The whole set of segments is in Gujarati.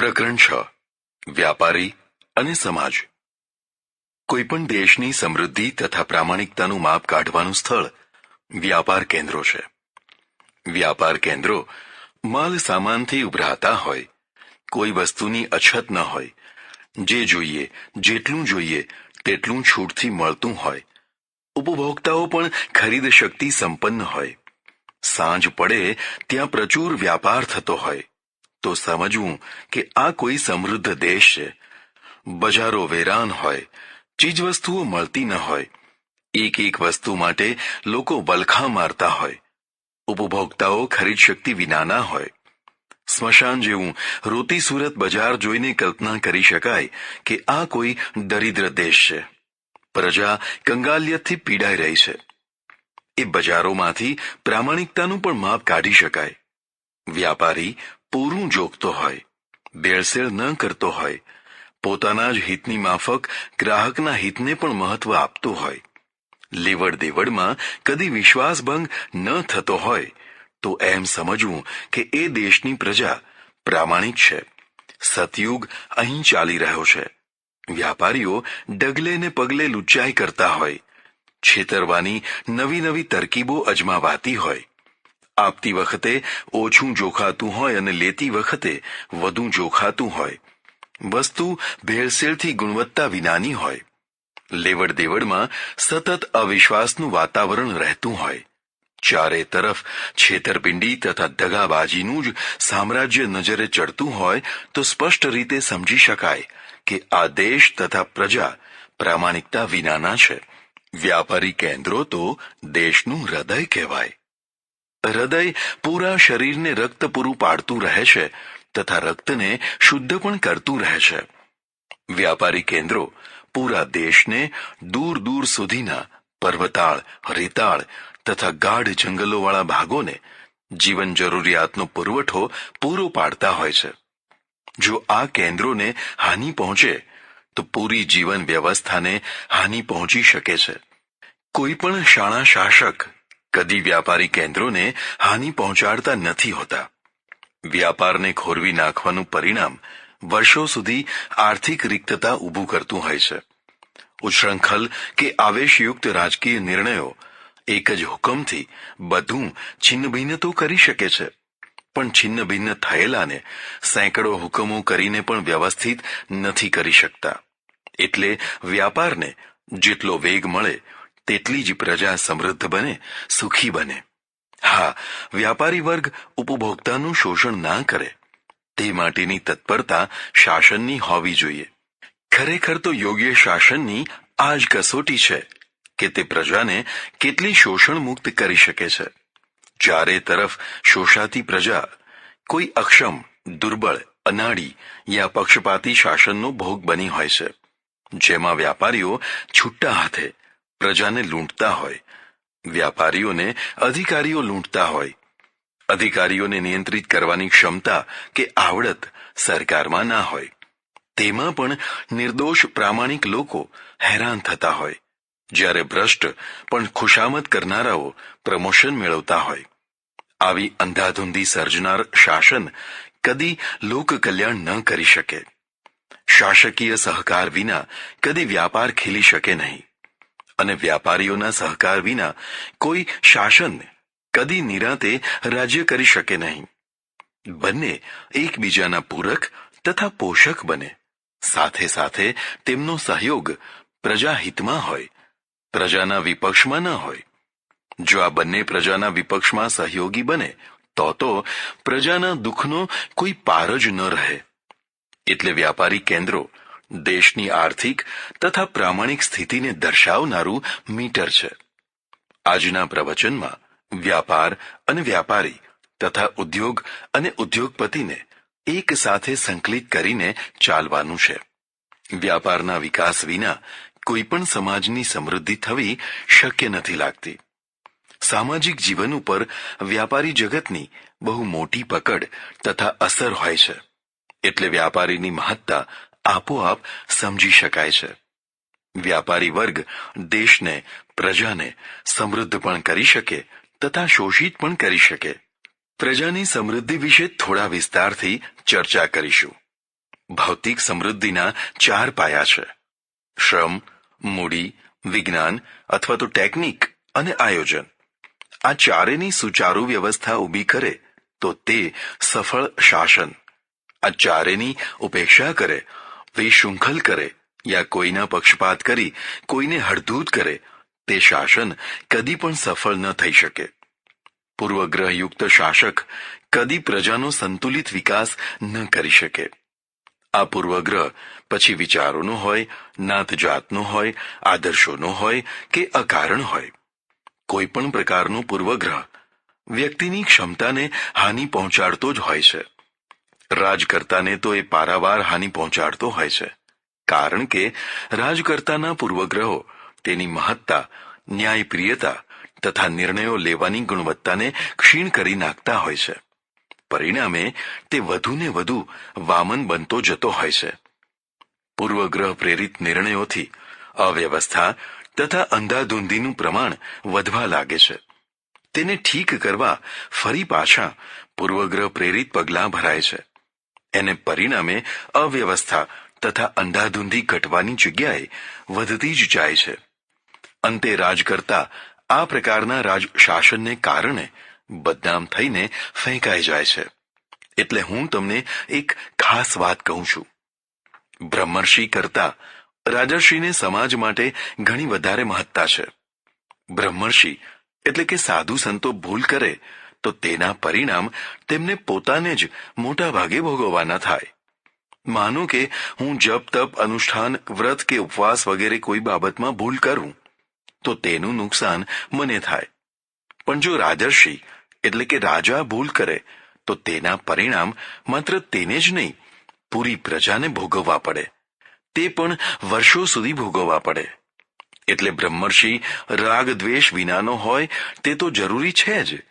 પ્રકરણ 6 વ્યાપારી અને સમાજ। કોઈપણ દેશની સમૃદ્ધિ તથા પ્રામાણિકતાનું માપ કાઢવાનું સ્થળ વ્યાપાર કેન્દ્રો છે। વ્યાપાર કેન્દ્રો માલ સામાનથી ઉભરાતા હોય, કોઈ વસ્તુની અછત ન હોય, જે જોઈએ જેટલું જોઈએ તેટલું છૂટથી મળતું હોય, ઉપભોક્તાઓ પણ ખરીદ શક્તિ સંપન્ન હોય, સાંજ પડે ત્યાં પ્રચુર વ્યાપાર થતો હોય, તો સમજવું કે આ કોઈ સમૃદ્ધ દેશ છે। બજારો વેરાન હોય, ચીજવસ્તુઓ મળતી ન હોય, એક એક વસ્તુ માટે લોકો વલખા મારતા હોય, ઉપભોક્તાઓ ખરીદ શક્તિ વિનાના હોય, સ્મશાન જેવું રોતી સુરત બજાર જોઈને કલ્પના કરી શકાય કે આ કોઈ દરિદ્ર દેશ છે। પ્રજા કંગાલિયતથી પીડાઈ રહી છે। એ બજારોમાંથી પ્રામાણિકતાનું પણ માપ કાઢી શકાય। વ્યાપારી પૂરું જોગતો હોય, ભેળસેળ ન કરતો હોય, પોતાના જ હિતની માફક ગ્રાહકના હિતને પણ મહત્વ આપતો હોય, લેવડ દેવડમાં કદી વિશ્વાસભંગ ન થતો હોય, તો એમ સમજવું કે એ દેશની પ્રજા પ્રામાણિક છે। સતયુગ અહીં ચાલી રહ્યો છે। વ્યાપારીઓ ડગલે ને પગલે લુચ્ચાઈ કરતા હોય, છેતરવાની નવી નવી તરકીબો અજમાવાતી હોય, આપતી વખતે ઓછું જોખાતું હોય અને લેતી વખતે વધુ જોખાતું હોય, વસ્તુ ભેળસેળથી ગુણવત્તા વિનાની હોય, લેવડ દેવડમાં સતત અવિશ્વાસનું વાતાવરણ રહેતું હોય, ચારે તરફ છેતરપિંડી તથા દગાબાજીનું જ સામ્રાજ્ય નજરે ચડતું હોય, તો સ્પષ્ટ રીતે સમજી શકાય કે આ દેશ તથા પ્રજા પ્રામાણિકતા વિનાના છે। વ્યાપારી કેન્દ્રો તો દેશનું હૃદય કહેવાય। હૃદય પૂરા શરીરને રક્ત પૂરું પાડતું રહે છે તથા રક્તને શુદ્ધ પણ કરતું રહે છે। વ્યાપારી કેન્દ્રો પૂરા દેશને દૂર દૂર સુધીના પર્વતાળ, રેતાળ તથા ગાઢ જંગલોવાળા ભાગોને જીવન જરૂરિયાતનો પુરવઠો પૂરો પાડતા હોય છે। જો આ કેન્દ્રોને હાનિ પહોંચે તો પૂરી જીવન વ્યવસ્થાને હાનિ પહોંચી શકે છે। કોઈ પણ શાણા શાસક કદી વ્યાપારી કેન્દ્રોને હાનિ પહોંચાડતા નથી હોતા। વ્યાપારને ખોરવી નાખવાનું પરિણામ વર્ષો સુધી આર્થિક રિક્તતા ઊભું કરતું હોય છે। ઉચ્છૃંખલ કે આવેશયુક્ત રાજકીય નિર્ણયો એક જ હુકમથી બધું છિન્નભિન્ન તો કરી શકે છે, પણ છિન્નભિન્ન થયેલાને સેંકડો હુકમો કરીને પણ વ્યવસ્થિત નથી કરી શકતા। એટલે વ્યાપારને જેટલો વેગ મળે તેટલી જ પ્રજા સમૃદ્ધ બને, સુખી બને। હા, વ્યાપારી વર્ગ ઉપભોક્તાનું શોષણ ના કરે તે માટેની તત્પરતા શાસનની હોવી જોઈએ। ખરેખર તો યોગ્ય શાસનની આ જ કસોટી છે કે તે પ્રજાને કેટલી શોષણ મુક્ત કરી શકે છે। ચારે તરફ શોષાતી પ્રજા કોઈ અક્ષમ, દુર્બળ, અનાડી યા પક્ષપાતી શાસનનો ભોગ બની હોય છે, જેમાં વ્યાપારીઓ છૂટા હાથે પ્રજાને લૂંટતા હોય, વ્યાપારીઓને અધિકારીઓ લૂંટતા હોય, અધિકારીઓને નિયંત્રિત કરવાની ક્ષમતા કે આવડત સરકારમાં ના હોય, તેમાં પણ નિર્દોષ પ્રામાણિક લોકો હેરાન થતા હોય, જ્યારે ભ્રષ્ટ પણ ખુશામત કરનારાઓ પ્રમોશન મેળવતા હોય। આવી અંધાધુંધી સર્જનાર શાસન કદી લોક કલ્યાણ ન કરી શકે। શાસકીય સહકાર વિના કદી વ્યાપાર ખીલી શકે નહીં, અને વ્યાપારીઓના સહકાર વિના કોઈ શાસન કદી નિરાંતે રાજ્ય કરી શકે નહીં। બંને એકબીજાના પૂરક તથા પોષક બને, સાથે સાથે તેમનો સહયોગ પ્રજા હિતમાં હોય, પ્રજાના વિપક્ષમાં ન હોય। જો આ બંને પ્રજાના વિપક્ષમાં સહયોગી બને તો પ્રજાના દુઃખનો કોઈ પાર જ ન રહે। એટલે વ્યાપારી કેન્દ્રો દેશની આર્થિક તથા પ્રામાણિક સ્થિતિને દર્શાવનારું મીટર છે। આજના પ્રવચનમાં વ્યાપાર અને વ્યાપારી તથા ઉદ્યોગ અને ઉદ્યોગપતિને એક સાથે સંકલિત કરીને ચાલવાનું છે। વ્યાપારના વિકાસ વિના કોઈ પણ સમાજની સમૃદ્ધિ થવી શક્ય નથી લાગતી। સામાજિક જીવન ઉપર વ્યાપારી જગતની બહુ મોટી પકડ તથા અસર હોય છે, એટલે વ્યાપારીની મહત્તા આપોઆપ સમજી શકાય છે। વ્યાપારી વર્ગ દેશને, પ્રજાને સમૃદ્ધ પણ કરી શકે તથા શોષિત પણ કરી શકે। પ્રજાની સમૃદ્ધિ વિશે થોડા વિસ્તારથી ચર્ચા કરીશું। ભૌતિક સમૃદ્ધિના 4 પાયા છે: શ્રમ, મૂડી, વિજ્ઞાન અથવા તો ટેકનિક અને આયોજન. આ ચારેની સુચારુ વ્યવસ્થા ઊભી કરે તો તે સફળ શાસન. આ ચારેની ઉપેક્ષા કરે, વિશૃંખલ કરે યા કોઈના પક્ષપાત કરી કોઈને હડધૂત કરે તે શાસન કદી પણ સફળ ન થઈ શકે. પૂર્વગ્રહયુક્ત શાસક કદી પ્રજાનો સંતુલિત વિકાસ ન કરી શકે. આ પૂર્વગ્રહ પછી વિચારોનો હોય, નાત જાતનો હોય, આદર્શોનો હોય કે અકારણ હોય. કોઈ પણ પ્રકારનો પૂર્વગ્રહ વ્યક્તિની ક્ષમતાને હાનિ પહોંચાડતો જ હોય છે. રાજકર્તાને તો એ પારાવાર હાનિ પહોંચાડતો હોય છે, કારણ કે રાજકર્તાના પૂર્વગ્રહો તેની મહત્તા, ન્યાયપ્રિયતા તથા નિર્ણયો લેવાની ગુણવત્તાને ક્ષીણ કરી નાખતા હોય છે. પરિણામે તે વધુને વધુ વામન બનતો જતો હોય છે. પૂર્વગ્રહ પ્રેરિત નિર્ણયોથી અવ્યવસ્થા તથા અંધાધૂંધીનું પ્રમાણ વધવા લાગે છે. તેને ઠીક કરવા ફરી પાછા પૂર્વગ્રહ પ્રેરિત પગલાં ભરાય છે. એને પરિણામે અવ્યવસ્થા તથા અંધાધૂંધી ઘટવાની જગ્યાએ વધતી જ જાય છે. અંતે રાજકર્તા આ પ્રકારના રાજશાસનને કારણે બદનામ થઈને ફેંકાઈ જાય છે. એટલે હું તમને એક ખાસ વાત કહું છું. બ્રહ્મર્ષિ કરતા રાજર્ષિને સમાજ માટે ઘણી વધારે મહત્તા છે. બ્રહ્મર્ષિ એટલે કે સાધુ સંતો ભૂલ કરે તો તેના પરિણામ તેમને પોતાને જ મોટા ભાગે ભોગવવાના થાય. માનો કે હું જપ તપ અનુષ્ઠાન વ્રત કે ઉપવાસ વગેરે કોઈ બાબતમાં ભૂલ કરું તો તેનું નુકસાન મને થાય. પણ જો રાજર્ષિ એટલે કે રાજા ભૂલ કરે તો તેના પરિણામ માત્ર તેને જ નહીં, પૂરી પ્રજાને ભોગવવા પડે. તે પણ વર્ષો સુધી ભોગવવા પડે. એટલે બ્રહ્મર્ષિ રાગ દ્વેષ વિનાનો હોય તે તો જરૂરી છે જ,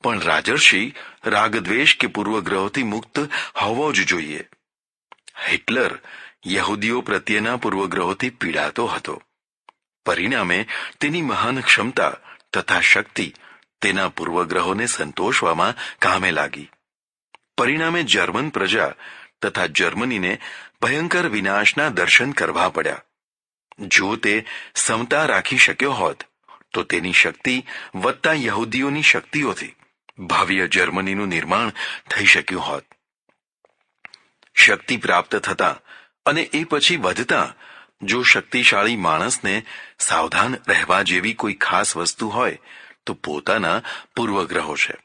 પણ રાજર્ષિ રાગ દ્વેષ કે પૂર્વગ્રહોથી મુક્ત હોવો જ જોઈએ. હિટલર યહૂદીઓ પ્રત્યેના પૂર્વગ્રહોથી પીડાતો હતો. પરિણામે તેની મહાન ક્ષમતા તથા શક્તિ તેના પૂર્વગ્રહોને સંતોષવામાં કામે લાગી. પરિણામે જર્મન પ્રજા તથા જર્મનીને ભયંકર વિનાશના દર્શન કરવા પડ્યા. જો તે સમતા રાખી શક્યો હોત તો તેની શક્તિ વત્તા યહૂદીઓની શક્તિઓથી ભવ્ય જર્મનીનું નિર્માણ થઈ શક્યું હોત. શક્તિ પ્રાપ્ત થતા અને એ પછી વધતા જો શક્તિશાળી માણસને સાવધાન રહેવા જેવી કોઈ ખાસ વસ્તુ હોય તો પોતાના પૂર્વગ્રહો છે.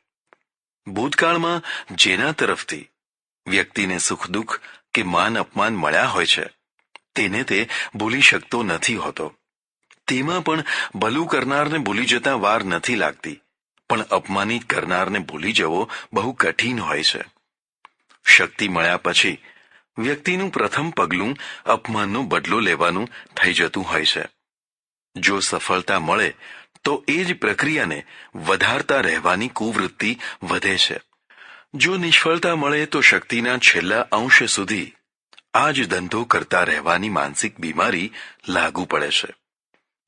ભૂતકાળમાં જેના તરફથી વ્યક્તિને સુખ દુઃખ કે માન અપમાન મળ્યા હોય છે તેને તે ભૂલી શકતો નથી હોતો. તેમાં પણ ભલું કરનારને ભૂલી જતા વાર નથી લાગતી, પણ અપમાનિત કરનારને ભૂલી જવો બહુ કઠિન હોય છે. શક્તિ મળ્યા પછી વ્યક્તિનું પ્રથમ પગલું અપમાનનો બદલો લેવાનું થઈ જતું હોય છે. જો સફળતા મળે તો એ જ પ્રક્રિયાને વધારતા રહેવાની કુવૃત્તિ વધે છે. જો નિષ્ફળતા મળે તો શક્તિના છેલ્લા અંશ સુધી આ જ ધંધો કરતા રહેવાની માનસિક બીમારી લાગુ પડે છે.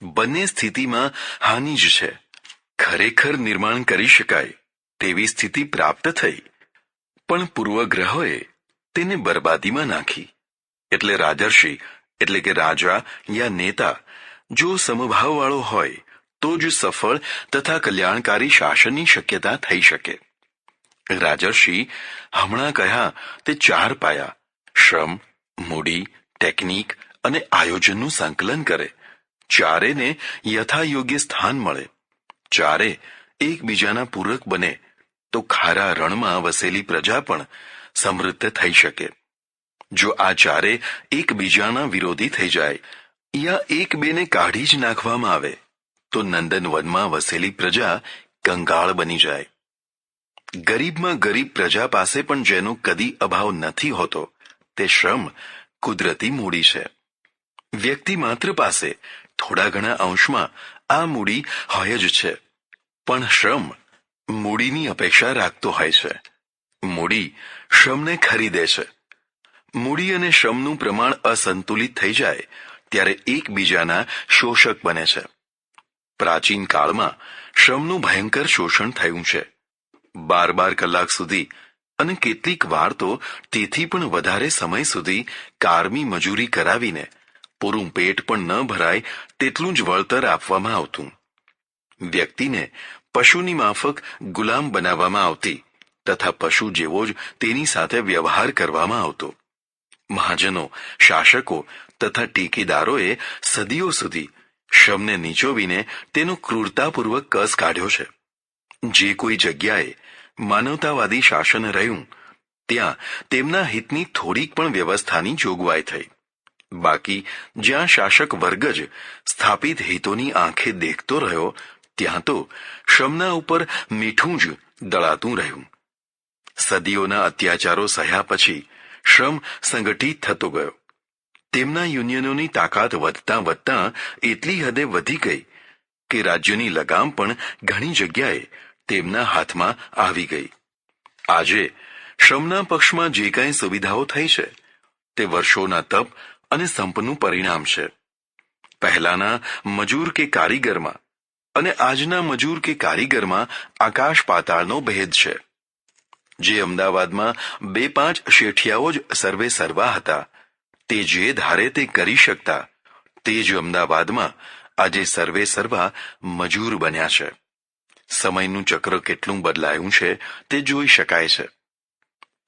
બંને સ્થિતિમાં હાનિ જ છે. ખરેખર નિર્માણ કરી શકાય તેવી સ્થિતિ પ્રાપ્ત થઈ, પણ પૂર્વગ્રહોએ તેને બરબાદીમાં નાખી. એટલે રાજર્ષિ એટલે કે રાજા યા નેતા જો સમભાવવાળો હોય તો જ સફળ તથા કલ્યાણકારી શાસનની શક્યતા થઈ શકે. રાજર્ષિ હમણાં કહ્યા તે 4 પાયા શ્રમ, મૂડી, ટેકનિક અને આયોજનનું સંકલન કરે. ચારેને યથાયોગ્ય સ્થાન મળે. ચારે એકબીજાના પૂરક બને તો ખારા રણમાં વસેલી પ્રજા પણ સમૃદ્ધ થઈ શકે. જો આ ચારે એકબીજાના વિરોધી થઈ જાય યા એક બેને કાઢી જ નાખવામાં આવે તો નંદનવનમાં વસેલી પ્રજા કંગાળ બની જાય. ગરીબમાં ગરીબ પ્રજા પાસે પણ જેનો કદી અભાવ નથી હોતો તે શ્રમ કુદરતી મૂડી છે. વ્યક્તિ માત્ર પાસે થોડા ઘણા અંશમાં આ મૂડી હોય જ છે, પણ શ્રમ મૂડીની અપેક્ષા રાખતો હોય છે. મૂડી શ્રમને ખરીદે છે. મૂડી અને શ્રમનું પ્રમાણ અસંતુલિત થઈ જાય ત્યારે એકબીજાના શોષક બને છે. પ્રાચીન કાળમાં શ્રમનું ભયંકર શોષણ થયું છે. 12 કલાક સુધી અને કેટલીક વાર તો તેથી પણ વધારે સમય સુધી કારમી મજૂરી કરાવીને પૂરું પેટ પણ ન ભરાય તેટલું જ વળતર આપવામાં આવતું. વ્યક્તિને પશુની માફક ગુલામ બનાવવામાં આવતી તથા પશુ જેવો જ તેની સાથે વ્યવહાર કરવામાં આવતો. મહાજનો, શાસકો તથા ટેકેદારોએ સદીઓ સુધી શ્રમને નીચોવીને તેનો ક્રૂરતાપૂર્વક કસ કાઢ્યો છે. જે કોઈ જગ્યાએ માનવતાવાદી શાસન રહ્યું ત્યાં તેમના હિતની થોડીક પણ વ્યવસ્થાની જોગવાઈ થઈ. બાકી જ્યાં શાસક વર્ગ જ સ્થાપિત હિતોની આંખે દેખતો રહ્યો ત્યાં તો શ્રમના ઉપર મીઠું જ દળાતું રહ્યું. સદીઓના અત્યાચારો સહ્યા પછી શ્રમ સંગઠિત થતો ગયો. તેમના યુનિયનોની તાકાત વધતા વધતા એટલી હદે વધી ગઈ કે રાજ્યની લગામ પણ ઘણી જગ્યાએ તેમના હાથમાં આવી ગઈ. આજે શ્રમના પક્ષમાં જે કાંઈ સુવિધાઓ થઈ છે તે વર્ષોના તપ અને સંપનું પરિણામ છે. પહેલાના મજૂર કે કારીગરમાં અને આજના મજૂર કે કારીગરમાં આકાશ પાતાળનો ભેદ છે. જે અમદાવાદમાં 2-5 શેઠિયાઓ જ સર્વે સર્વા હતા તે જે ધારે તે કરી શકતા તે જ અમદાવાદમાં આજે સર્વે સર્વા મજૂર બન્યા છે. સમયનું ચક્ર કેટલું બદલાયું છે તે જોઈ શકાય છે.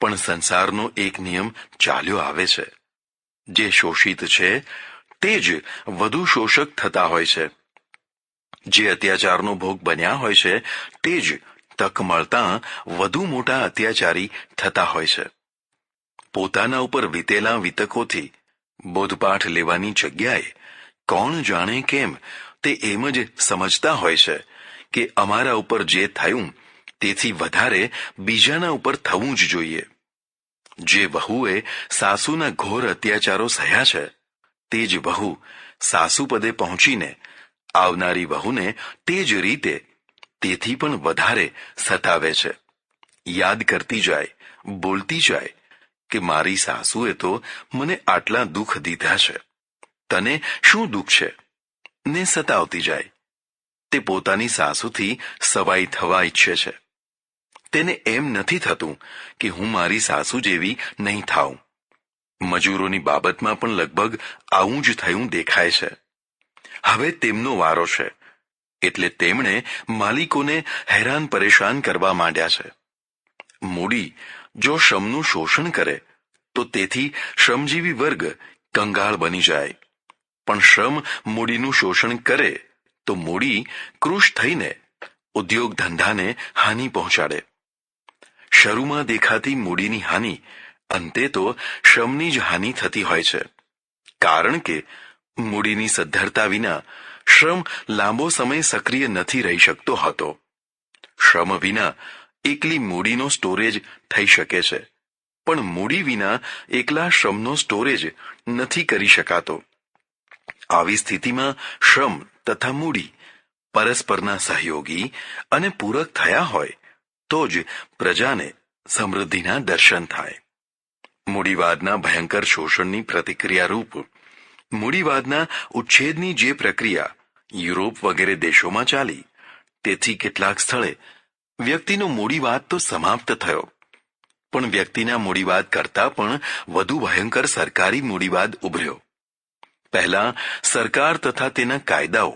પણ સંસારનો એક નિયમ ચાલ્યો આવે છે. જે શોષિત છે તે જ વધુ શોષક થતા હોય છે. જે અત્યાચારનો ભોગ બન્યા હોય છે તે જ તક મળતા વધુ મોટા અત્યાચારી થતા હોય છે. પોતાના ઉપર વીતેલા વિતકોથી બોધપાઠ લેવાની જગ્યાએ કોણ જાણે કેમ તે એમ જ સમજતા હોય છે કે અમારા ઉપર જે થયું તેથી વધારે બીજાના ઉપર થવું જ જોઈએ. જે વહુએ સાસુના ઘોર અત્યાચારો સહ્યા છે તે જ વહુ સાસુ પદે પહોંચીને આવનારી વહુને તે જ રીતે તેથી પણ વધારે સતાવે છે. યાદ કરતી જાય, બોલતી જાય કે મારી સાસુએ તો મને આટલા દુઃખ દીધા છે, તને શું દુઃખ છે, ને સતાવતી જાય. તે પોતાની સાસુથી સવાઈ થવા ઈચ્છે છે. તેને એમ નથી થતું કે હું મારી સાસુ જેવી નહીં થાઉં. મજૂરોની બાબતમાં પણ લગભગ આવું જ થયું દેખાય છે. હવે તેમનો વારો છે એટલે તેમણે માલિકોને હેરાન પરેશાન કરવા માંડ્યા છે. મૂડી જો શ્રમનું શોષણ કરે તો તેથી શ્રમજીવી વર્ગ કંગાળ બની જાય. પણ શ્રમ મૂડીનું શોષણ કરે તો મૂડી કૃશ થઈને ઉદ્યોગ ધંધાને હાનિ પહોંચાડે. શરૂમાં દેખાતી મૂડીની હાનિ અંતે તો શ્રમની જ હાનિ થતી હોય છે. કારણ કે મૂડીની સદ્ધરતા વિના શ્રમ લાંબો સમય સક્રિય નથી રહી શકતો હતો. શ્રમ વિના એકલી મૂડીનો સ્ટોરેજ થઈ શકે છે પણ મૂડી વિના એકલા શ્રમનો સ્ટોરેજ નથી કરી શકાતો. આવી સ્થિતિમાં શ્રમ તથા મૂડી પરસ્પરના સહયોગી અને પૂરક થયા હોય તો જ પ્રજાને સમૃદ્ધિના દર્શન થાય. મૂડીવાદના ભયંકર શોષણની પ્રતિક્રિયા રૂપ મૂડીવાદના ઉચ્છેદની જે પ્રક્રિયા યુરોપ વગેરે દેશોમાં ચાલી તેથી કેટલાક સ્થળે વ્યક્તિનો મૂડીવાદ તો સમાપ્ત થયો પણ વ્યક્તિના મૂડીવાદ કરતાં પણ વધુ ભયંકર સરકારી મૂડીવાદ ઉભર્યો. પહેલા સરકાર તથા તેના કાયદાઓ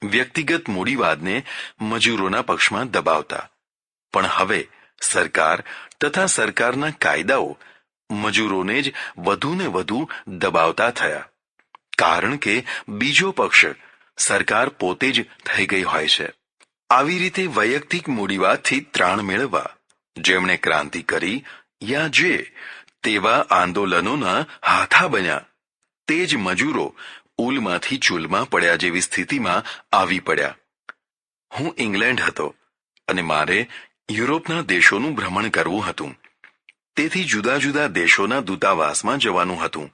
વ્યક્તિગત મૂડીવાદને મજૂરોના પક્ષમાં દબાવતા પણ હવે સરકાર તથા સરકારના કાયદાઓ મજૂરોને જ વધુ ને વધુ દબાવતા થયા. કારણ કે બીજો પક્ષ સરકાર પોતે જ થઈ ગઈ હોય છે. આવી રીતે વૈયક્તિક મૂડીવાદથી ત્રાણ મેળવવા જેમણે ક્રાંતિ કરી યા જે તેવા આંદોલનોના હાથા બન્યા તે જ મજૂરો ઉલમાંથી ચૂલમાં પડ્યા જેવી સ્થિતિમાં આવી પડ્યા. હું ઇંગ્લેન્ડ હતો અને મારે યુરોપના દેશોનું ભ્રમણ કરવું હતું. તેથી જુદા જુદા દેશોના દૂતાવાસમાં જવાનું હતું.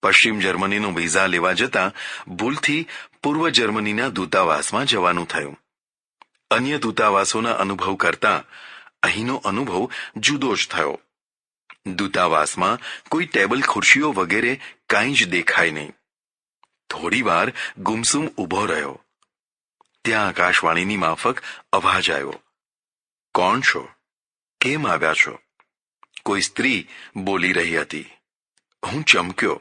પશ્ચિમ જર્મનીનો વિઝા લેવા જતાં ભૂલથી પૂર્વ જર્મનીના દૂતાવાસમાં જવાનું થયું. અન્ય દૂતાવાસોના અનુભવ કરતાં અહીંનો અનુભવ જુદો જ થયો. દૂતાવાસમાં કોઈ ટેબલ ખુરશીઓ વગેરે કાંઈ જ દેખાય નહીં. થોડી વાર ગુમસુમ ઊભો રહ્યો. ત્યાં આકાશવાણીની માફક અવાજ આવ્યો. કોણ છો? કેમ આવ્યા છો? કોઈ સ્ત્રી બોલી રહી હતી. હું ચમક્યો.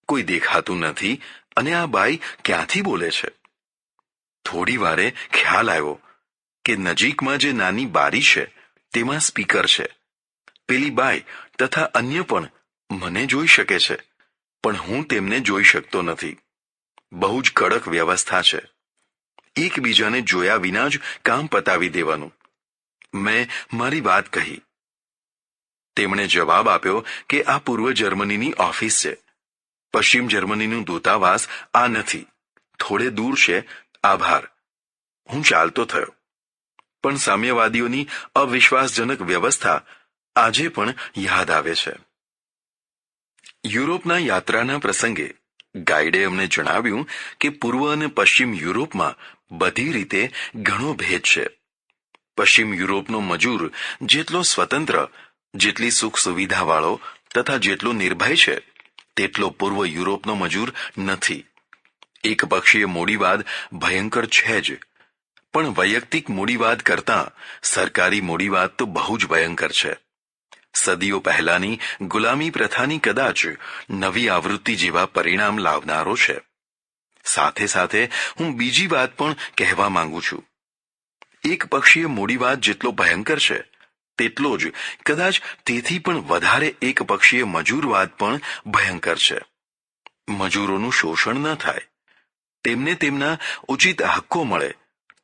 કોઈ દેખાતું નથી અને આ બાઈ ક્યાંથી બોલે છે? થોડી વારે ખ્યાલ આવ્યો કે નજીકમાં જે નાની બારી છે તેમાં સ્પીકર છે. પેલી બાઈ તથા અન્ય પણ મને જોઈ શકે છે, પણ હું તેમને જોઈ શકતો નથી. બહુ જ કડક વ્યવસ્થા છે. એકબીજાને જોયા વિના જ કામ પતાવી દેવાનું. મેં મારી વાત કહી. તેમણે જવાબ આપ્યો કે આ પૂર્વ જર્મનીની ઓફિસ છે. પશ્ચિમ જર્મનીનું દૂતાવાસ આ નથી, થોડે દૂર છે. આભાર. હું ચાલતો થયો. પણ સામ્યવાદીઓની અવિશ્વાસજનક વ્યવસ્થા આજે પણ યાદ આવે છે. યુરોપના યાત્રાના પ્રસંગે ગાઈડે અમને જણાવ્યું કે પૂર્વ અને પશ્ચિમ યુરોપમાં બધી રીતે ઘણો ભેદ છે. પશ્ચિમ યુરોપનો મજૂર જેટલો સ્વતંત્ર, જેટલી સુખ સુવિધાવાળો તથા જેટલો નિર્ભય છે, તેટલો પૂર્વ યુરોપનો મજૂર નથી. એકપક્ષીય મૂડીવાદ ભયંકર છે જ, પણ વૈયક્તિક મૂડીવાદ કરતાં સરકારી મૂડીવાદ તો બહુ જ ભયંકર છે. સદીઓ પહેલાની ગુલામી પ્રથાની કદાચ નવી આવૃત્તિ જેવા પરિણામ લાવનારો છે. સાથે સાથે હું બીજી વાત પણ કહેવા માંગુ છું. એકપક્ષીય મૂડીવાદ જેટલો ભયંકર છે, તેટલો જ કદાચ તેથી પણ વધારે એકપક્ષીય મજૂરવાદ પણ ભયંકર છે. મજૂરોનું શોષણ ન થાય, તેમને તેમના ઉચિત હક્કો મળે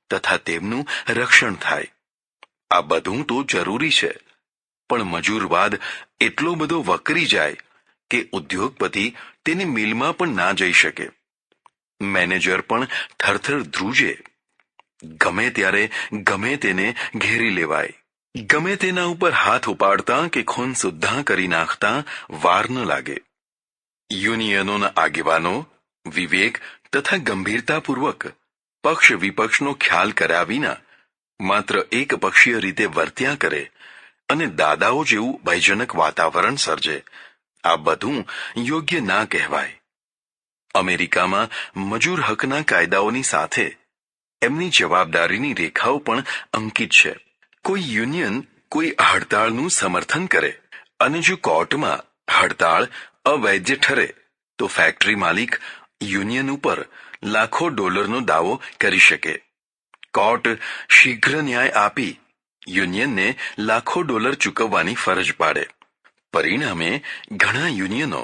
તથા તેમનું રક્ષણ થાય. આ બધું તો જરૂરી છે, પણ મજૂરવાદ એટલો બધો વકરી જાય કે ઉદ્યોગપતિ તેની મિલમાં પણ ના જઈ શકે. મેનેજર પણ થરથર ધ્રુજે. ગમે ત્યારે ગમે તેને ઘેરી લેવાય. ગમે તેના ઉપર હાથ ઉપાડતા કે ખૂન સુદ્ધા કરી નાખતા વાર ન લાગે. યુનિયનોના આગેવાનો વિવેક તથા ગંભીરતાપૂર્વક પક્ષ વિપક્ષનો ખ્યાલ કર્યા વિના માત્ર એકપક્ષીય રીતે વર્ત્યા કરે અને દાદાઓ જેવું ભયજનક વાતાવરણ સર્જે, આ બધું યોગ્ય ના કહેવાય. અમેરિકામાં મજૂર હકના કાયદાઓની સાથે એમની જવાબદારીની રેખાઓ પણ અંકિત છે. કોઈ યુનિયન કોઈ હડતાળનું સમર્થન કરે અને જો કોર્ટમાં હડતાળ અવૈધ ઠરે તો ફેક્ટરી માલિક યુનિયન ઉપર લાખો ડોલરનો દાવો કરી શકે. કોર્ટ શીઘ્ર ન્યાય આપી યુનિયનને લાખો ડોલર ચૂકવવાની ફરજ પાડે. પરિણામે ઘણા યુનિયનો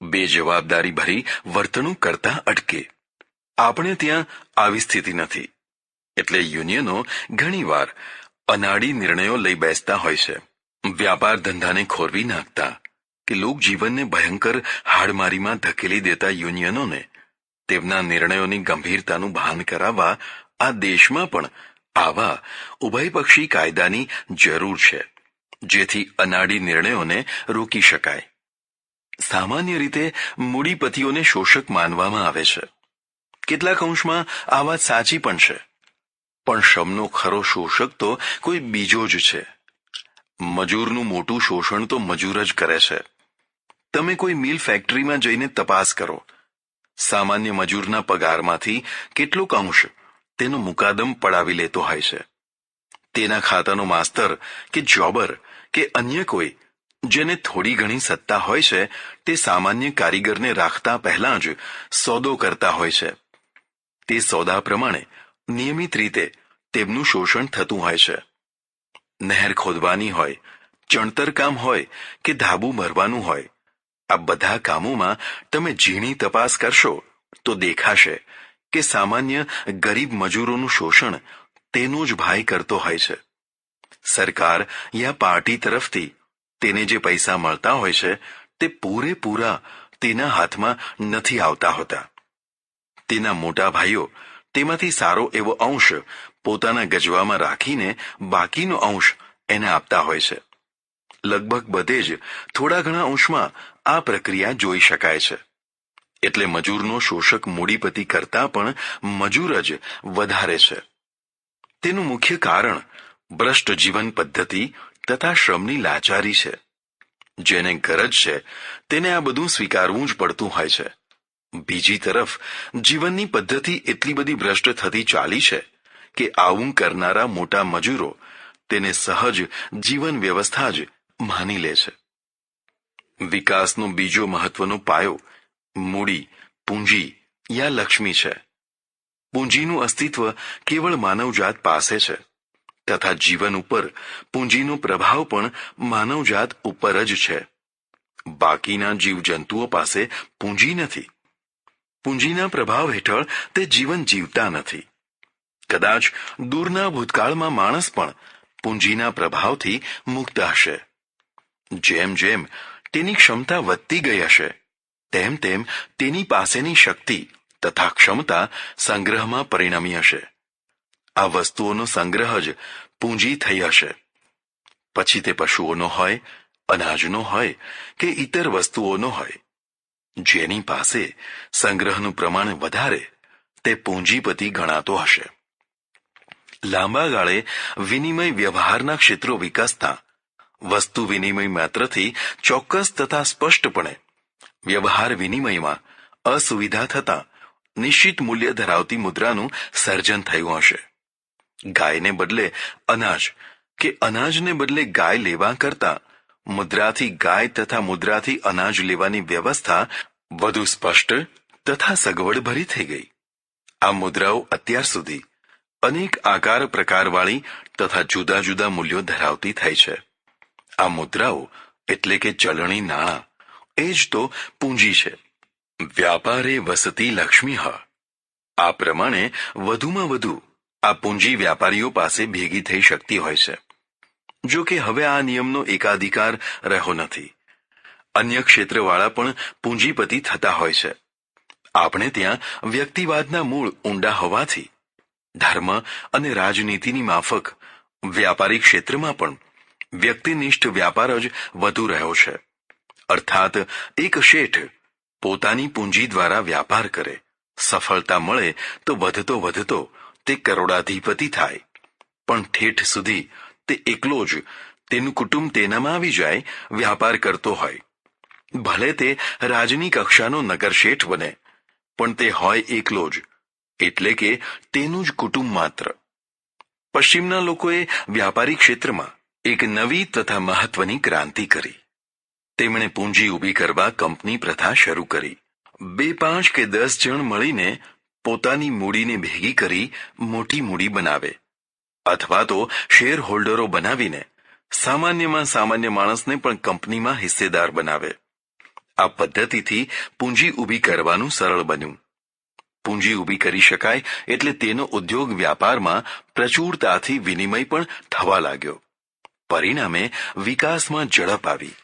બેજવાબદારી ભરી વર્તણૂક કરતા અટકે. આપણે ત્યાં આવી સ્થિતિ નથી, એટલે યુનિયનો ઘણીવાર અનાડી નિર્ણયો લઈ બેસતા હોય છે. વ્યાપાર ધંધાને ખોરવી નાખતા કે લોકજીવનને ભયંકર હાડમારીમાં ધકેલી દેતા યુનિયનોને તેમના નિર્ણયોની ગંભીરતાનું ભાન કરાવવા આ દેશમાં પણ આવા ઉભયપક્ષી કાયદાની જરૂર છે, જેથી અનાડી નિર્ણયોને રોકી શકાય. સામાન્ય રીતે મૂડીપતિઓને શોષક માનવામાં આવે છે. કેટલાક અંશમાં આ વાત સાચી પણ છે, પણ શ્રમનો ખરો શોષક તો કોઈ બીજો જ છે. મજૂરનું મોટું શોષણ તો મજૂર જ કરે છે. તમે કોઈ મિલ ફેક્ટરીમાં જઈને તપાસ કરો. સામાન્ય મજૂરના પગારમાંથી કેટલોક અંશ તેનો મુકાદમ પડાવી લેતો હોય છે. તેના ખાતાનો માસ્તર કે જોબર કે અન્ય કોઈ જેને થોડી ઘણી સત્તા હોય છે, તે સામાન્ય કારીગરને રાખતા પહેલા જ સોદો કરતા હોય છે. તે સોદા પ્રમાણે નિયમિત રીતે તેમનું શોષણ થતું હોય છે. નહેર ખોદવાની હોય, ચણતર કામ હોય કે ધાબુ ભરવાનું હોય, આ બધા કામોમાં તમે ઝીણી તપાસ કરશો તો દેખાશે કે સામાન્ય ગરીબ મજૂરોનું શોષણ તેનો જ ભાઈ કરતો હોય છે. સરકાર યા પાર્ટી તરફથી તેને જે પૈસા મળતા હોય છે, તે પૂરેપૂરા તેના હાથમાં નથી આવતા હોતા. તેના મોટા ભાઈઓ તેમાંથી સારો એવો અંશ પોતાના ગજવામાં રાખીને બાકીનો અંશ એને આપતા હોય છે. લગભગ બધે જ થોડા ઘણા અંશમાં આ પ્રક્રિયા જોઈ શકાય છે. એટલે મજૂરનો શોષક મૂડીપતિ કરતાં પણ મજૂર જ વધારે છે. તેનું મુખ્ય કારણ ભ્રષ્ટ જીવન પદ્ધતિ તથા શ્રમની લાચારી છે. જેને ગરજ છે તેને આ બધું સ્વીકારવું જ પડતું હોય છે. બીજી તરફ જીવનની પદ્ધતિ એટલી બધી ભ્રષ્ટ થતી ચાલી છે કે આવું કરનારા મોટા મજૂરો તેને સહજ જીવન વ્યવસ્થા જ માની લે છે. વિકાસનો બીજો મહત્વનો પાયો મૂડી, પૂંજી યા લક્ષ્મી છે. પૂંજીનું અસ્તિત્વ કેવળ માનવજાત પાસે છે તથા જીવન ઉપર પૂંજીનો પ્રભાવ પણ માનવજાત ઉપર જ છે. બાકીના જીવજંતુઓ પાસે પૂંજી નથી. પૂંજીના પ્રભાવ હેઠળ તે જીવન જીવતા નથી. કદાચ દૂરના ભૂતકાળમાં માણસ પણ પૂંજીના પ્રભાવથી મુક્ત હશે. જેમ જેમ તેની ક્ષમતા વધતી ગઈ હશે તેમ તેમ તેની પાસેની શક્તિ તથા ક્ષમતા સંગ્રહમાં પરિણમી હશે. આ વસ્તુઓનો સંગ્રહ જ પૂંજી થઈ હશે. પછી તે પશુઓનો હોય, અનાજનો હોય કે ઇતર વસ્તુઓનો હોય. જેની પાસે સંગ્રહનું પ્રમાણ વધારે તે પૂંજીપતિ ગણાતો હશે. લાંબા ગાળે વિનિમય વ્યવહારના ક્ષેત્રો વિકસતા વસ્તુ વિનિમય માત્રથી ચોક્કસ તથા સ્પષ્ટપણે વ્યવહાર વિનિમયમાં અસુવિધા થતા નિશ્ચિત મૂલ્ય ધરાવતી મુદ્રાનું સર્જન થયું હશે. ગાયને બદલે અનાજ કે અનાજને બદલે ગાય લેવા કરતા મુદ્રાથી ગાય તથા મુદ્રાથી અનાજ લેવાની વ્યવસ્થા વધુ સ્પષ્ટ તથા સગવડભરી થઈ ગઈ. આ મુદ્રાઓ અત્યાર સુધી અનેક આકાર પ્રકારવાળી તથા જુદા જુદા મૂલ્યો ધરાવતી થઈ છે. આ મુદ્રાઓ એટલે કે ચલણી નાણાં એ જ તો પૂંજી છે. વ્યાપારે વસતી લક્ષ્મી. આ પ્રમાણે વધુમાં વધુ આ પૂંજી વ્યાપારીઓ પાસે ભેગી થઈ શકતી હોય છે. જો કે હવે આ નિયમનો એકાધિકાર રહ્યો નથી. અન્ય ક્ષેત્રવાળા પણ પૂંજીપતિ થતા હોય છે. આપણે ત્યાં વ્યક્તિવાદના મૂળ ઊંડા હોવાથી ધર્મ અને રાજનીતિની માફક વ્યાપારિક ક્ષેત્રમાં પણ વ્યક્તિનિષ્ઠ વ્યાપાર જ વધુ રહ્યો છે. અર્થાત એક શેઠ પોતાની પૂંજી દ્વારા વ્યાપાર કરે, સફળતા મળે તો વધતો વધતો તે કરોડાધિપતિ થાય. પણ ઠેઠ સુધી તે એકલો જ, તેનું કુટુંબ તેનામાં આવી જાય, વ્યાપાર કરતો હોય. ભલે તે રાજની કક્ષાનો નગરશેઠ બને, પણ તે હોય એકલો જ, એટલે કે તેનું જ કુટુંબ માત્ર. પશ્ચિમના લોકોએ વ્યાપારિક ક્ષેત્રમાં એક નવી તથા મહત્વની ક્રાંતિ કરી. તેમણે પૂંજી ઊભી કરવા કંપની પ્રથા શરૂ કરી. 2, 5 કે 10 જણ મળીને પોતાની મૂડીને ભેગી કરી મોટી મૂડી બનાવે, અથવા તો શેર હોલ્ડરો બનાવીને સામાન્યમાં સામાન્ય માણસને પણ કંપનીમાં હિસ્સેદાર બનાવે. આ પદ્ધતિથી પૂંજી ઊભી કરવાનું સરળ બન્યું. પૂંજી ઊભી કરી શકાય એટલે તેનો ઉદ્યોગ વ્યાપારમાં પ્રચુરતાથી વિનિમય પણ થવા લાગ્યો. પરિણામે વિકાસમાં ઝડપ આવી.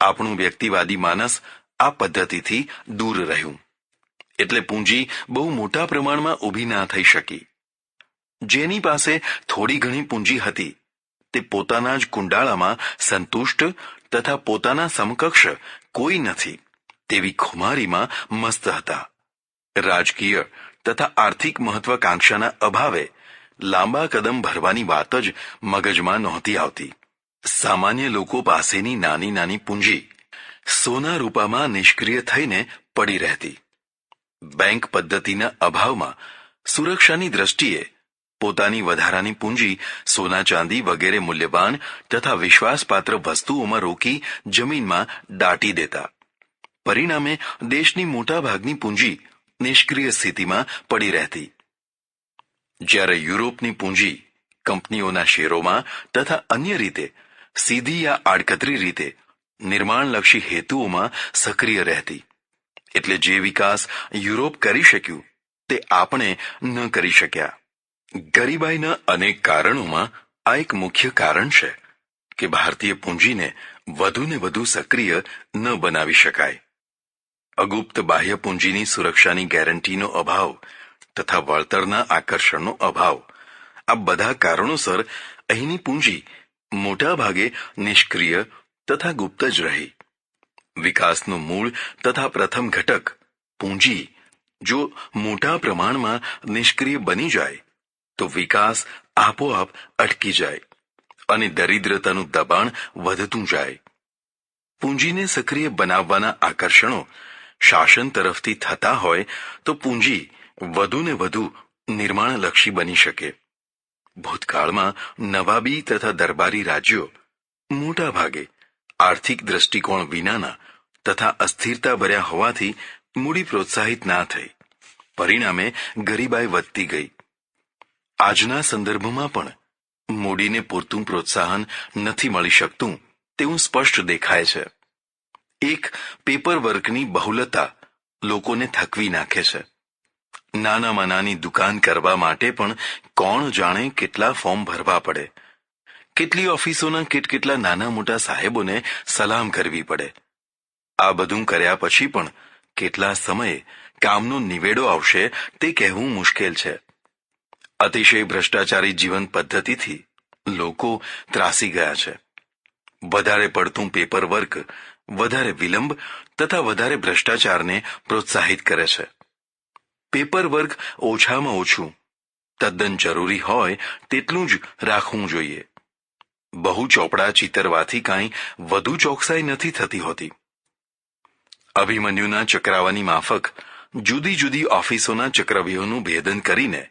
આપણું વ્યક્તિવાદી માનસ આ પદ્ધતિથી દૂર રહ્યું. એટલે પૂંજી બહુ મોટા પ્રમાણમાં ઊભી ના થઈ શકી. જેની પાસે થોડી ઘણી પૂંજી હતી તે પોતાના જ કુંડાળામાં સંતુષ્ટ તથા પોતાના સમકક્ષ કોઈ નથી તેવી ખુમારીમાં મસ્ત હતા. રાજકીય તથા આર્થિક મહત્વાકાંક્ષાના અભાવે લાંબા કદમ ભરવાની વાત જ મગજમાં નહોતી આવતી. સામાન્ય લોકો પાસેની નાની નાની પૂંજી સોના રૂપામાં નિષ્ક્રિય થઈને પડી રહેતી. બેંક પદ્ધતિના અભાવમાં સુરક્ષાની દ્રષ્ટિએ પોતાની વધારાની પૂંજી સોના ચાંદી વગેરે મૂલ્યવાન તથા વિશ્વાસપાત્ર વસ્તુઓમાં રોકી જમીનમાં દાટી દેતા. પરિણામે દેશની મોટાભાગની પૂંજી નિષ્ક્રિય સ્થિતિમાં પડી રહેતી. જ્યારે યુરોપની પૂંજી કંપનીઓના શેરોમાં તથા અન્ય રીતે સીધી યા આડકતરી રીતે નિર્માણલક્ષી હેતુઓમાં સક્રિય રહેતી. એટલે જે વિકાસ યુરોપ કરી શક્યું તે આપણે ન કરી શક્યા. ગરીબાઈના અનેક કારણોમાં આ એક મુખ્ય કારણ છે કે ભારતીય પૂંજીને વધુને વધુ સક્રિય ન બનાવી શકાય. અગુપ્ત બાહ્ય પૂંજીની સુરક્ષાની ગેરંટીનો અભાવ તથા વળતરના આકર્ષણનો અભાવ, આ બધા કારણોસર અહીંની પૂંજી મોટા ભાગે નિષ્ક્રિય તથા ગુપ્ત જ રહી. વિકાસનું મૂળ તથા પ્રથમ ઘટક પૂંજી જો મોટા પ્રમાણમાં નિષ્ક્રિય બની જાય તો વિકાસ આપોઆપ અટકી જાય અને દરિદ્રતાનું દબાણ વધતું જાય. પૂંજીને સક્રિય બનાવવાના આકર્ષણો શાસન તરફથી થતા હોય તો પૂંજી વધુને વધુ નિર્માણલક્ષી બની શકે. ભૂતકાળમાં નવાબી તથા દરબારી રાજ્યો મોટા ભાગે આર્થિક દ્રષ્ટિકોણ વિનાના તથા અસ્થિરતા ભર્યા હોવાથી મૂડી પ્રોત્સાહિત ના થઈ. પરિણામે ગરીબાઈ વધતી ગઈ. આજના સંદર્ભમાં પણ મૂડીને પૂરતું પ્રોત્સાહન નથી મળી શકતું તેવું સ્પષ્ટ દેખાય છે. એક પેપર વર્કની બહુલતા લોકોને થકવી નાખે છે. નાનામાં નાની દુકાન કરવા માટે પણ કોણ જાણે કેટલા ફોર્મ ભરવા પડે. કેટલી ઓફિસોના કેટલા નાના મોટા સાહેબોને સલામ કરવી પડે. આ બધું કર્યા પછી પણ કેટલા સમયે કામનો નિવેડો આવશે તે કહેવું મુશ્કેલ છે. અતિશય ભ્રષ્ટાચારી જીવન પદ્ધતિથી લોકો ત્રાસી ગયા છે. વધારે પડતું પેપર વર્ક વધારે વિલંબ તથા વધારે ભ્રષ્ટાચારને પ્રોત્સાહિત કરે છે. પેપર વર્ક ઓછામાં ઓછું તદ્દન જરૂરી હોય તેટલું જ રાખવું જોઈએ. બહુ ચોપડા ચીતરવાથી કાંઈ વધુ ચોકસાઈ નથી થતી હોતી. અભિમન્યુના ચક્રાવાની માફક જુદી જુદી ઓફિસોના ચક્રવ્યૂહનું ભેદન કરીને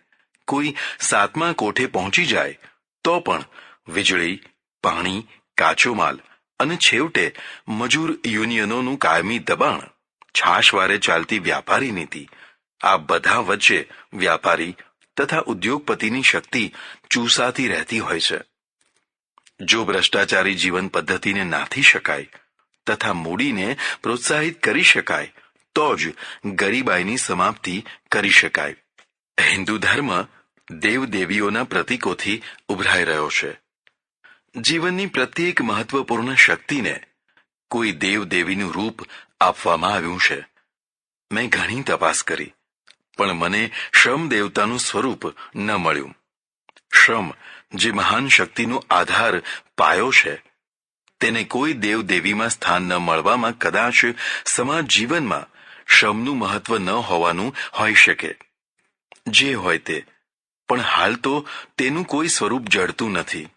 કોઈ 7મા કોઠે પહોંચી જાય તો પણ વીજળી, પાણી, કાચો માલ અને છેવટે મજૂર યુનિયનોનું કાયમી દબાણ, છાશવારે ચાલતી વ્યાપારી નીતિ, આ બધા વચ્ચે વ્યાપારી તથા ઉદ્યોગપતિની શક્તિ ચૂસાતી રહેતી હોય છે. જો ભ્રષ્ટાચારી જીવન પદ્ધતિને નાથી શકાય તથા મૂડીને પ્રોત્સાહિત કરી શકાય તો જ ગરીબાઈની સમાપ્તિ કરી શકાય. હિન્દુ ધર્મ દેવદેવીઓના પ્રતીકોથી ઉભરાઈ રહ્યો છે. જીવનની પ્રત્યેક મહત્વપૂર્ણ શક્તિને કોઈ દેવદેવીનું રૂપ આપવામાં આવ્યું છે. મેં ઘણી તપાસ કરી પણ મને શ્રમ દેવતાનું સ્વરૂપ ન મળ્યું. શ્રમ જે મહાન શક્તિનો આધાર પાયો છે તેને કોઈ દેવદેવીમાં સ્થાન ન મળવામાં કદાચ સમાજ જીવનમાં શ્રમનું મહત્વ ન હોવાનું હોઈ શકે. જે હોય તે, પણ હાલ તો તેનું કોઈ સ્વરૂપ જડતું નથી.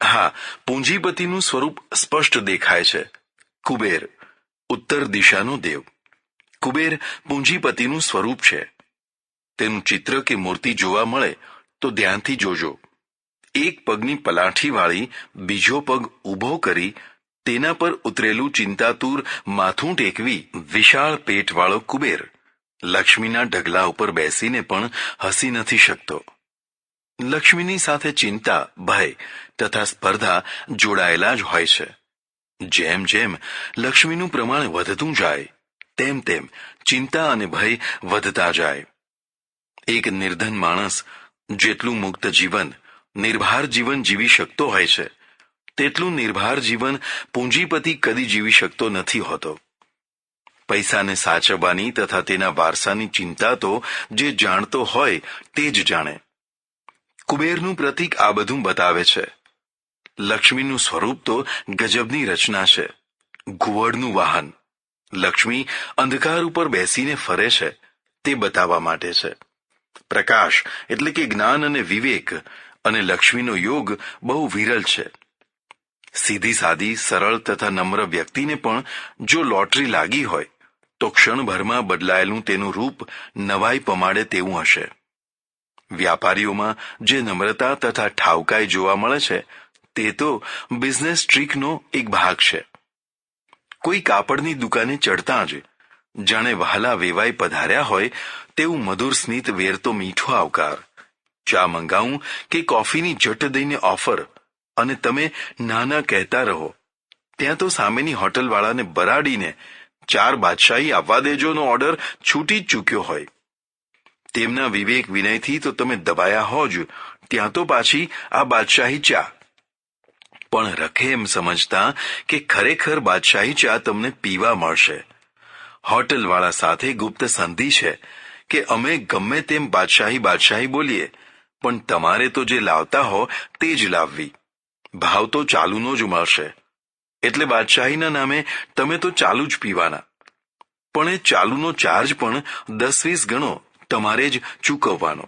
હા, પૂંજીપતિનું સ્વરૂપ સ્પષ્ટ દેખાય છે. કુબેર, ઉત્તર દિશાનો દેવ. કુબેર પૂંજીપતિનું સ્વરૂપ છે. તેનું ચિત્ર કે મૂર્તિ જોવા મળે તો ધ્યાનથી જોજો. એક પગની પલાઠીવાળી બીજો પગ ઊભો કરી તેના પર ઉતરેલું ચિંતાતુર માથું ટેકવી વિશાળ પેટવાળો કુબેર લક્ષ્મીના ઢગલા ઉપર બેસીને પણ હસી નથી શકતો. લક્ષ્મીની સાથે ચિંતા, ભય તથા સ્પર્ધા જોડાયેલા જ હોય છે. જેમ જેમ લક્ષ્મીનું પ્રમાણ વધતું જાય તેમ તેમ ચિંતા અને ભય વધતા જાય. એક નિર્ધન માણસ જેટલું મુક્ત જીવન, નિર્ભાર જીવન જીવી શકતો હોય છે તેટલું નિર્ભાર જીવન પૂંજીપતિ કદી જીવી શકતો નથી હોતો. પૈસાને સાચવવાની તથા તેના વારસાની ચિંતા તો જે જાણતો હોય તે જ જાણે. કુબેરનું પ્રતીક આ બધું બતાવે છે. લક્ષ્મીનું સ્વરૂપ તો ગજબની રચના છે. ઘુવડનું વાહન. લક્ષ્મી અંધકાર ઉપર બેસીને ફરે છે તે બતાવવા માટે છે. પ્રકાશ એટલે કે જ્ઞાન અને વિવેક અને લક્ષ્મીનો યોગ બહુ વિરલ છે. સીધી સાદી, સરળ તથા નમ્ર વ્યક્તિને પણ જો લોટરી લાગી હોય તો ક્ષણભરમાં બદલાયેલું તેનું રૂપ નવાઈ પમાડે તેવું હશે. વ્યાપારીઓમાં જે નમ્રતા તથા ઠાવકાઈ જોવા મળે છે તે તો બિઝનેસ ટ્રીકનો એક ભાગ છે. કોઈ કાપડની દુકાને ચડતા જ જાણે વહાલા વેવાઈ પધાર્યા હોય તેવું મધુર સ્મિત વેરતો મીઠો આવકાર. ચા મંગાવું કે કોફીની જટ દઈને ઓફર અને તમે નાના કહેતા રહો ત્યાં તો સામેની હોટલવાળાને બરાડીને 4 બાદશાહી આવવા દેજોનો ઓર્ડર છૂટી જ ચૂક્યો હોય. તેમના વિવેક વિનયથી તો તમે દબાયા હો જ ત્યાં તો પાછી આ બાદશાહી ચા. પણ રખે એમ સમજતા કે ખરેખર બાદશાહી ચા તમને પીવા મળશે. હોટલવાળા સાથે ગુપ્ત સંધિ છે કે અમે ગમે તેમ બાદશાહી બોલીએ પણ તમારે તો જે લાવતા હો તે જ લાવવી. ભાવ તો ચાલુનો જ મળશે. એટલે બાદશાહીના નામે તમે તો ચાલુ જ પીવાના. પણ એ ચાલુનો ચાર્જ પણ 10-20 ગણો તમારે જ ચૂકવવાનો.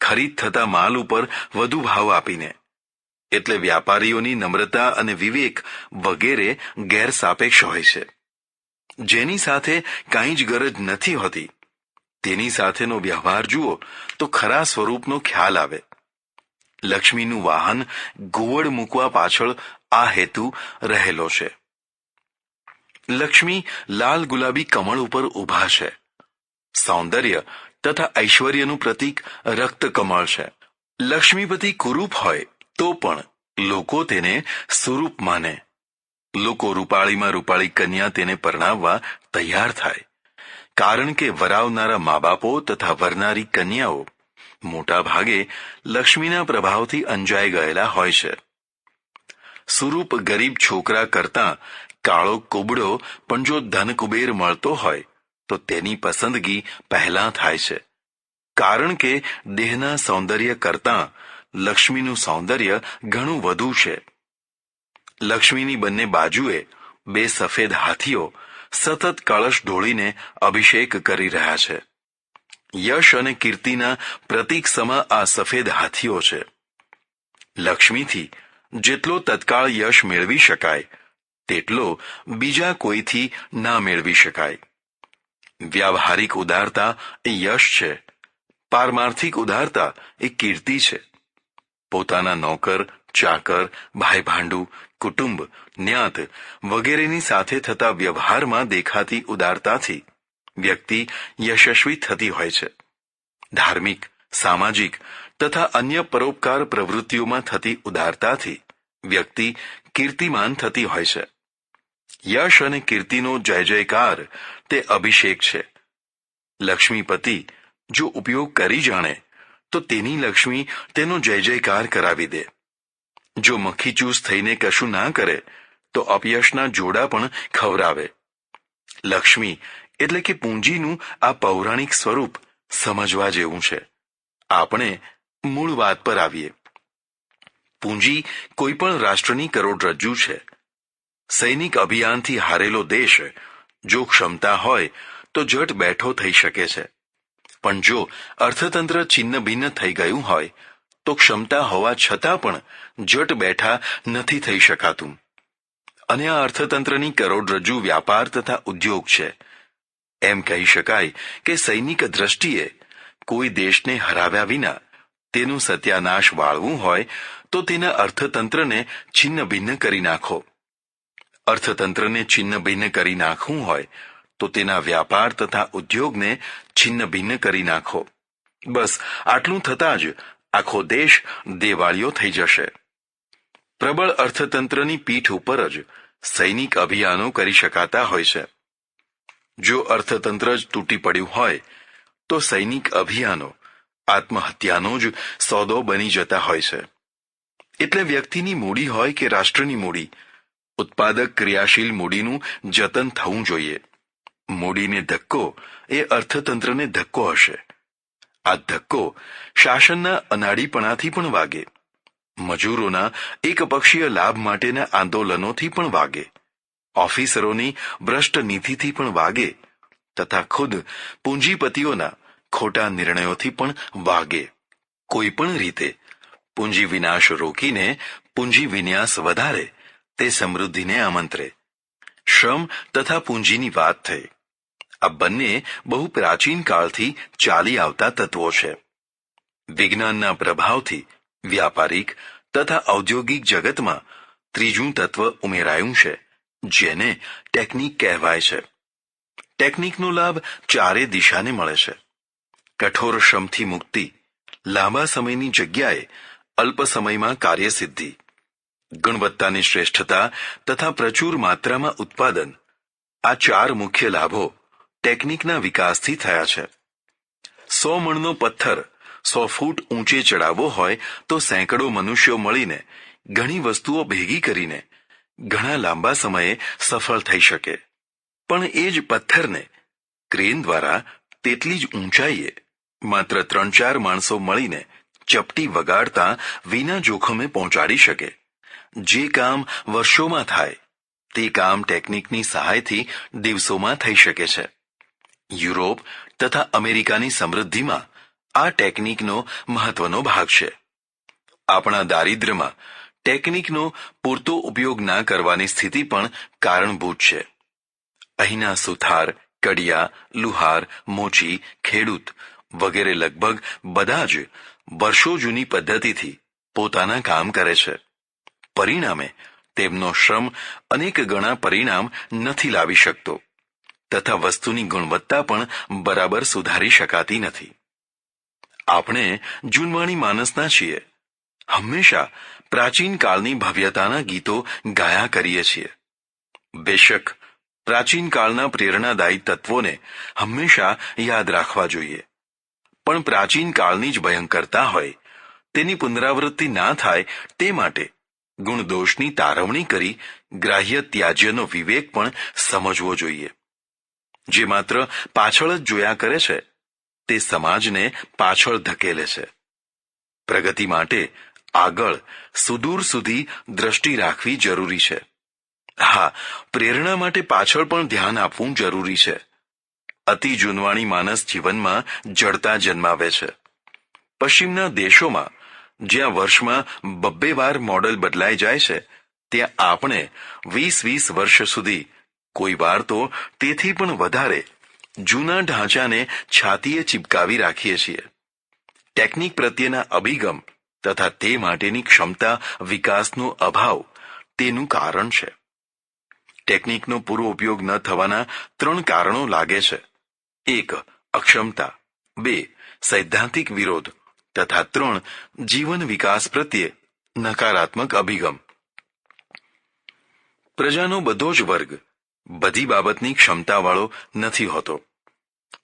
ખરીદ થતા માલ ઉપર વધુ ભાવ આપીને. એટલે વ્યાપારીઓની નમ્રતા અને વિવેક વગેરે ગેરસાપેક્ષ હોય છે. જેની સાથે કાંઈ જ ગરજ નથી હોતી તેની સાથેનો વ્યવહાર જુઓ તો ખરા સ્વરૂપનો ખ્યાલ આવે. લક્ષ્મીનું વાહન ઘુવડ મૂકવા પાછળ આ હેતુ રહેલો છે. લક્ષ્મી લાલ ગુલાબી કમળ ઉપર ઊભા છે. સૌંદર્ય તથા ઐશ્વર્યનું પ્રતીક રક્ત કમળ છે. લક્ષ્મીપતિ કુરૂપ હોય તો પણ લોકો તેને સુરૂપ માને. લોકો રૂપાળીમાં રૂપાળી કન્યા તેને પરણાવવા તૈયાર થાય, કારણ કે વરાવનારા મા બાપો તથા વરનારી કન્યાઓ મોટા ભાગે લક્ષ્મીના પ્રભાવથી અંજાઈ ગયેલા હોય છે. સુરૂપ ગરીબ છોકરા કરતાં કાળો કુબડો પણ જો ધન કુબેર મળતો હોય તો તેની પસંદગી પહેલા થાય છે, કારણ કે દેહના સૌંદર્ય કરતાં લક્ષ્મીનું સૌંદર્ય ઘણું વધુ છે. લક્ષ્મીની બંને બાજુએ બે સફેદ હાથીઓ સતત કળશ ઢોળીને અભિષેક કરી રહ્યા છે. યશ અને કીર્તિના પ્રતીક સમા આ સફેદ હાથીઓ છે. લક્ષ્મીથી જેટલો તત્કાળ યશ મેળવી શકાય તેટલો બીજા કોઈથી ના મેળવી શકાય. વ્યાવહારિક ઉદારતા એ યશ છે, પારમાર્થિક ઉદારતા એ કીર્તિ છે. પોતાના નોકર, ચાકર, ભાઈ ભાંડુ, કુટુંબ, જ્ઞાત વગેરેની સાથે થતા વ્યવહારમાં દેખાતી ઉદારતાથી વ્યક્તિ યશસ્વી થતી હોય છે. ધાર્મિક, સામાજિક તથા અન્ય પરોપકાર પ્રવૃત્તિઓમાં થતી ઉદારતાથી વ્યક્તિ કીર્તિમાન થતી હોય છે. યશ અને કીર્તિનો જય જયકાર તે અભિષેક છે. લક્ષ્મીપતિ જો ઉપયોગ કરી જાણે તો તેની લક્ષ્મી તેનો જય જયકાર કરાવી દે. જો મક્ખીચૂસ થઈને કશું ના કરે તો અપયશના જોડા પણ ખવરાવે. લક્ષ્મી એટલે કે પૂંજીનું આ પૌરાણિક સ્વરૂપ સમજવા જેવું છે. આપણે મૂળ વાત પર આવીએ. પૂંજી કોઈ પણ રાષ્ટ્રની કરોડરજ્જુ છે. સૈનિક અભિયાનથી હારેલો દેશ જો ક્ષમતા હોય તો જટ બેઠો થઈ શકે છે, પણ જો અર્થતંત્ર છિન્ન ભિન્ન થઈ ગયું હોય તો ક્ષમતા હોવા છતાં પણ જટ બેઠા નથી થઈ શકાતું. અને આ અર્થતંત્રની કરોડરજ્જુ વ્યાપાર તથા ઉદ્યોગ છે. એમ કહી શકાય કે સૈનિક દ્રષ્ટિએ કોઈ દેશને હરાવ્યા વિના તેનું સત્યાનાશ વાળવું હોય તો તેના અર્થતંત્રને છિન્ન ભિન્ન કરી નાખો. અર્થતંત્રને છિન્ન ભિન્ન કરી નાખવું હોય તો તેના વ્યાપાર તથા ઉદ્યોગને છિન્ન ભિન્ન કરી નાખો. બસ આટલું થતાં જ આખો દેશ દેવાળિયો થઈ જશે. પ્રબળ અર્થતંત્રની પીઠ ઉપર જ સૈનિક અભિયાનો કરી શકાતા હોય છે. જો અર્થતંત્ર જ તૂટી પડ્યું હોય તો સૈનિક અભિયાનો આત્મહત્યાનો જ સોદો બની જતા હોય છે. એટલે વ્યક્તિની મૂડી હોય કે રાષ્ટ્રની મૂડી, ઉત્પાદક ક્રિયાશીલ મૂડીનું જતન થવું જોઈએ. મૂડીને ધક્કો એ અર્થતંત્રને ધક્કો હશે. આ ધક્કો શાસનના અનાડીપણાથી પણ વાગે, મજૂરોના એકપક્ષીય લાભ માટેના આંદોલનોથી પણ વાગે, ઓફિસરોની ભ્રષ્ટ નીતિથી પણ વાગે તથા ખુદ પૂંજીપતિઓના ખોટા નિર્ણયોથી પણ વાગે. કોઈ પણ રીતે પૂંજી વિનાશ રોકીને પૂંજી વિન્યાસ વધારે તે સમૃદ્ધિને આમંત્રે. શ્રમ તથા પૂંજીની વાત થઈ. આ બંને બહુ પ્રાચીન કાળથી ચાલી આવતા તત્વો છે. વિજ્ઞાનના પ્રભાવથી વ્યાપારિક તથા ઔદ્યોગિક જગતમાં ત્રીજું તત્વ ઉમેરાયું છે, જેને ટેકનિક કહેવાય છે. ટેકનિકનો લાભ ચારે દિશાને મળે છે. કઠોર શ્રમથી મુક્તિ, લાંબા સમયની જગ્યાએ અલ્પ સમયમાં કાર્યસિદ્ધિ, ગુણવત્તાની શ્રેષ્ઠતા તથા પ્રચુર માત્રામાં ઉત્પાદન, આ ચાર મુખ્ય લાભો ટેકનિકના વિકાસથી થયા છે. 100 મણનો પથ્થર 100 ફૂટ ઊંચે ચડાવવો હોય તો સેંકડો મનુષ્યો મળીને ઘણી વસ્તુઓ ભેગી કરીને ઘણા લાંબા સમયે સફળ થઈ શકે. પણ એ જ પથ્થરને ક્રેન દ્વારા તેટલી જ ઊંચાઈએ માત્ર 3-4 માણસો મળીને ચપટી વગાડતા વિના જોખમે પહોંચાડી શકે. જે કામ વર્ષોમાં થાય તે કામ ટેકનિકની સહાયથી દિવસોમાં થઈ શકે છે. યુરોપ તથા અમેરિકાની સમૃદ્ધિમાં આ ટેકનિકનો મહત્વનો ભાગ છે. આપણા દારિદ્ર્યમાં ટેકનિકનો પૂરતો ઉપયોગ ના કરવાની સ્થિતિ પણ કારણભૂત છે. અહીંના સુથાર, કડિયા, લુહાર, મોચી, ખેડૂત વગેરે લગભગ બધા જ વર્ષો જૂની પદ્ધતિથી પોતાના કામ કરે છે. પરિણામે તેમનો શ્રમ અનેક ગણા પરિણામ નથી લાવી શકતો તથા વસ્તુની ગુણવત્તા પણ બરાબર સુધારી શકાતી નથી. આપણે જૂનવાણી માનસના છીએ. હંમેશા પ્રાચીન કાળની ભવ્યતાના ગીતો ગાયા કરીએ છીએ. બેશક પ્રાચીન કાળના પ્રેરણાદાયી તત્વોને હંમેશા યાદ રાખવા જોઈએ, પણ પ્રાચીન કાળની જ ભયંકરતા હોય તેની પુનરાવૃત્તિ ના થાય તે માટે ગુણદોષની તારવણી કરી ગ્રાહ્ય ત્યાજ્યનો વિવેક પણ સમજવો જોઈએ. જે માત્ર પાછળ જ જોયા કરે છે તે સમાજને પાછળ ધકેલે છે. પ્રગતિ માટે આગળ સુદૂર સુધી દ્રષ્ટિ રાખવી જરૂરી છે. હા, પ્રેરણા માટે પાછળ પણ ધ્યાન આપવું જરૂરી છે. અતિ જૂનવાણી માનસ જીવનમાં જડતા જન્માવે છે. પશ્ચિમના દેશોમાં જ્યાં વર્ષમાં 2 વાર મોડલ બદલાઈ જાય છે, ત્યાં આપણે 20 વર્ષ સુધી, કોઈ વાર તો તેથી પણ વધારે જૂના ઢાંચાને છાતીએ ચિપકાવી રાખીએ છીએ. ટેકનિક પ્રત્યેના અભિગમ તથા તે માટેની ક્ષમતા વિકાસનો અભાવ તેનું કારણ છે. ટેકનિકનો પૂરો ઉપયોગ ન થવાના 3 કારણો લાગે છે. 1. અક્ષમતા, 2. સૈદ્ધાંતિક વિરોધ તથા 3. જીવન વિકાસ પ્રત્યે નકારાત્મક અભિગમ. પ્રજાનો બધો જ વર્ગ બધી બાબતની ક્ષમતાવાળો નથી હોતો.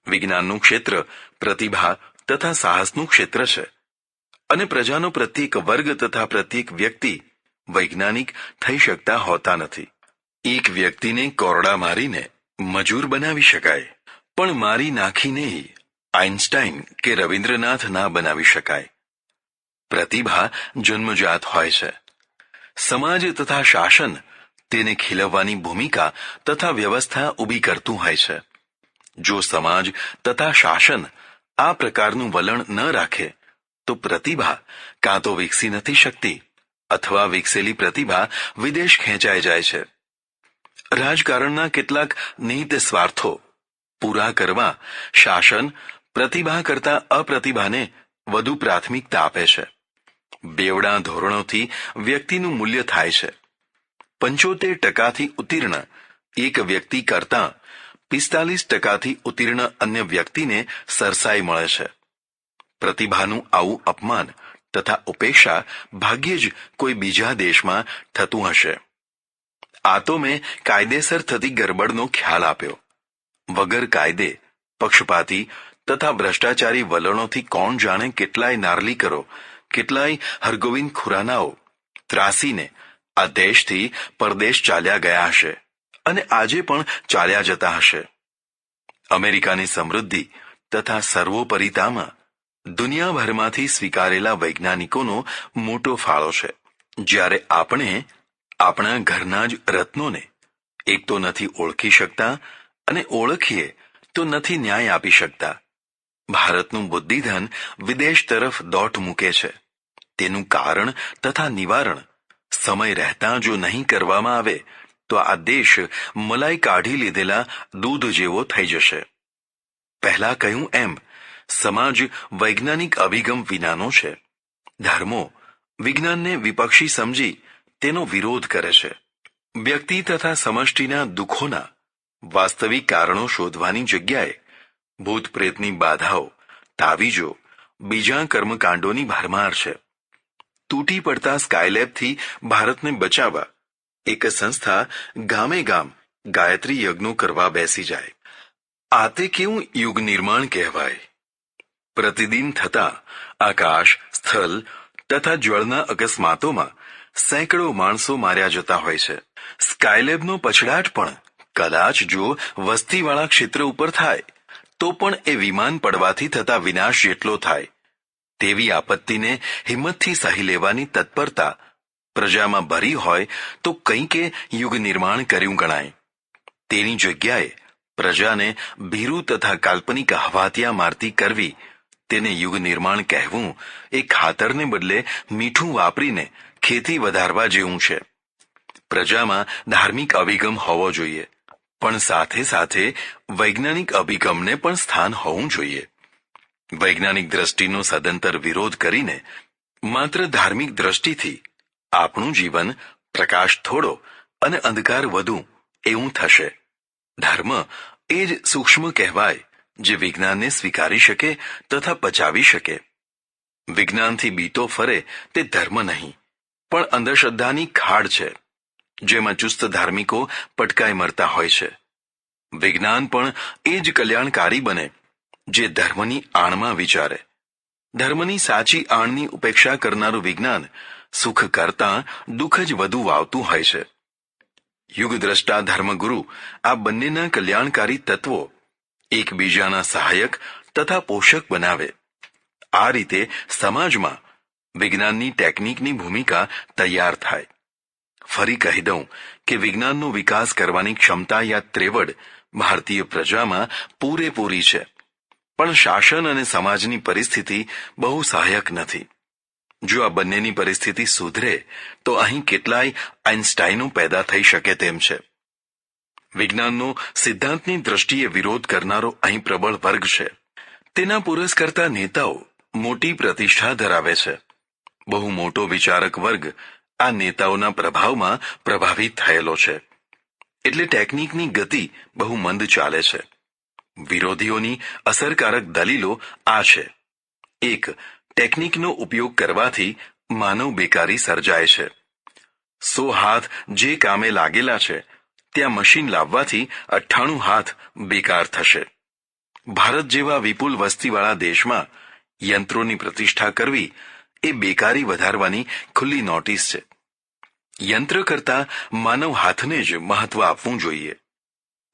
વિજ્ઞાનનું ક્ષેત્ર પ્રતિભા તથા સાહસનું ક્ષેત્ર છે, અને પ્રજાનો પ્રત્યેક વર્ગ તથા પ્રત્યેક વ્યક્તિ વૈજ્ઞાનિક થઈ શકતા હોતા નથી. એક વ્યક્તિને કોરડા મારીને મજૂર બનાવી શકાય, પણ મારી નાખીને આઇન્સ્ટાઈન કે રવિન્દ્રનાથ ના બનાવી શકાય. પ્રતિભા જન્મજાત હોય છે. સમાજ તથા શાસન તેને ખીલવવાની ભૂમિકા તથા વ્યવસ્થા ઊભી કરતું હોય છે. જો સમાજ તથા શાસન આ પ્રકારનું વલણ ન રાખે તો પ્રતિભા કાં તો વિકસી નથી શકતી અથવા વિકસેલી પ્રતિભા વિદેશ ખેંચાઈ જાય છે. રાજકારણના કેટલાક નિહિત સ્વાર્થો પૂરા કરવા શાસન પ્રતિભા કરતા અપ્રતિભાને વધુ પ્રાથમિકતા આપે છે. બેવડા ધોરણોથી વ્યક્તિનું મૂલ્ય થાય છે. 75% ઉત્તીર્ણ એક વ્યક્તિ કરતાં 45% ઉત્તીર્ણ અન્ય વ્યક્તિને સરસાઈ મળે છે. પ્રતિભાનું આવું અપમાન તથા ઉપેક્ષા ભાગ્યે જ કોઈ બીજા દેશમાં થતું હશે. આ તો મેં કાયદેસર થતી ગરબડનો ખ્યાલ આપ્યો. વગર કાયદે, પક્ષપાતી તથા ભ્રષ્ટાચારી વલણોથી કોણ જાણે કેટલાય નાર્લિકરો, કેટલાય હરગોવિંદ ખુરાનાઓ ત્રાસીને આ દેશથી પરદેશ ચાલ્યા ગયા હશે અને આજે પણ ચાલ્યા જતા હશે. અમેરિકાની સમૃદ્ધિ તથા સર્વોપરિતામાં દુનિયાભરમાંથી સ્વીકારેલા વૈજ્ઞાનિકોનો મોટો ફાળો છે. જ્યારે આપણે આપણા ઘરના જ રત્નોને એક તો નથી ઓળખી શકતા અને ઓળખીએ તો નથી ન્યાય આપી શકતા. ભારતનું બુદ્ધિધન વિદેશ તરફ દોટ મૂકે છે. તેનું કારણ તથા નિવારણ સમય રહેતા જો નહીં કરવામાં આવે તો આ દેશ મલાઈ કાઢી લીધેલા દૂધ જેવો થઈ જશે. પહેલા કહ્યું એમ સમાજ વૈજ્ઞાનિક અભિગમ વિનાનો છે. ધર્મો વિજ્ઞાનને વિપક્ષી સમજી તેનો વિરોધ કરે છે. વ્યક્તિ તથા સમષ્ટિના દુઃખોના વાસ્તવિક કારણો શોધવાની જગ્યાએ ભૂત પ્રેતની બાધાઓ, તાવીજો, બીજા કર્મકાંડોની ભરમાર છે. તૂટી પડતા સ્કાયલેબથી ભારતને બચાવવા એક સંસ્થા ગામે ગામ ગાયત્રી યજ્ઞો કરવા બેસી જાય. આ તે કેવું યુગ નિર્માણ કહેવાય. પ્રતિદિન થતા આકાશ, સ્થળ તથા જળના અકસ્માતોમાં સેંકડો માણસો માર્યા જતા હોય છે. સ્કાયલેબનો પછડાટ પણ કદાચ જો વસ્તીવાળા ક્ષેત્ર ઉપર થાય તો પણ એ વિમાન પડવાથી થતા વિનાશ જેટલો થાય. તેવી આપત્તિને હિંમતથી સહી લેવાની તત્પરતા પ્રજામાં ભરી હોય તો કંઈકે યુગ નિર્માણ કર્યું ગણાય. તેની જગ્યાએ પ્રજાને ભીરુ તથા કાલ્પનિક હવાતિયા મારતી કરવી, તેને યુગ નિર્માણ કહેવું એ ખાતરને બદલે મીઠું વાપરીને ખેતી વધારવા જેવું છે. પ્રજામાં ધાર્મિક અભિગમ હોવો જોઈએ, પણ સાથે સાથે વૈજ્ઞાનિક અભિગમને પણ સ્થાન હોવું જોઈએ. વૈજ્ઞાનિક દ્રષ્ટિનો સદંતર વિરોધ કરીને માત્ર ધાર્મિક દ્રષ્ટિથી આપણું જીવન પ્રકાશ થોડો અને અંધકાર વધુ એવું થશે. ધર્મ એ જ સૂક્ષ્મ કહેવાય જે વિજ્ઞાનને સ્વીકારી શકે તથા પચાવી શકે. વિજ્ઞાનથી બીતો ફરે તે ધર્મ નહીં, પણ અંધશ્રદ્ધાની ખાડ છે, જેમાં ચુસ્ત ધાર્મિકો પટકાઈ મરતા હોય છે. વિજ્ઞાન પણ એ જ કલ્યાણકારી બને જે ધર્મની આણમાં વિચારે. ધર્મની સાચી આણની ઉપેક્ષા કરનારું વિજ્ઞાન સુખ કરતાં દુઃખ જ વધુ વાવતું હોય છે. યુગદ્રષ્ટા ધર્મગુરુ આ બંનેના કલ્યાણકારી તત્વો એકબીજાના સહાયક તથા પોષક બનાવે. આ રીતે સમાજમાં વિજ્ઞાનની ટેકનિકની ભૂમિકા તૈયાર થાય. ફરી કહી દઉં કે વિજ્ઞાનનો વિકાસ કરવાની ક્ષમતા યા ત્રેવડ ભારતીય પ્રજામાં પૂરેપૂરી છે, પણ શાસન અને સમાજની પરિસ્થિતિ બહુ સહાયક નથી. જો આ બંનેની પરિસ્થિતિ સુધરે તો અહીં કેટલાય આઇન્સ્ટાઈનો પેદા થઈ શકે તેમ છે. વિજ્ઞાનનો સિદ્ધાંતની દ્રષ્ટિએ વિરોધ કરનારો અહીં પ્રબળ વર્ગ છે. તેના પુરસ્કર્તા નેતાઓ મોટી પ્રતિષ્ઠા ધરાવે છે. બહુ મોટો વિચારક વર્ગ આ નેતાઓના પ્રભાવમાં પ્રભાવિત થયેલો છે. એટલે ટેકનિકની ગતિ બહુ મંદ ચાલે છે. વિરોધીઓની અસરકારક દલીલો આ છે. 1. ટેકનિકનો ઉપયોગ કરવાથી માનવ બેકારી સર્જાય છે. 100 હાથ જે કામે લાગેલા છે ત્યાં મશીન લાવવાથી 98 હાથ બેકાર થશે. ભારત જેવા વિપુલ વસ્તીવાળા દેશમાં યંત્રોની પ્રતિષ્ઠા કરવી એ બેકારી વધારવાની ખુલ્લી નોટિસ છે. યંત્ર કરતાં માનવ હાથને જ મહત્વ આપવું જોઈએ.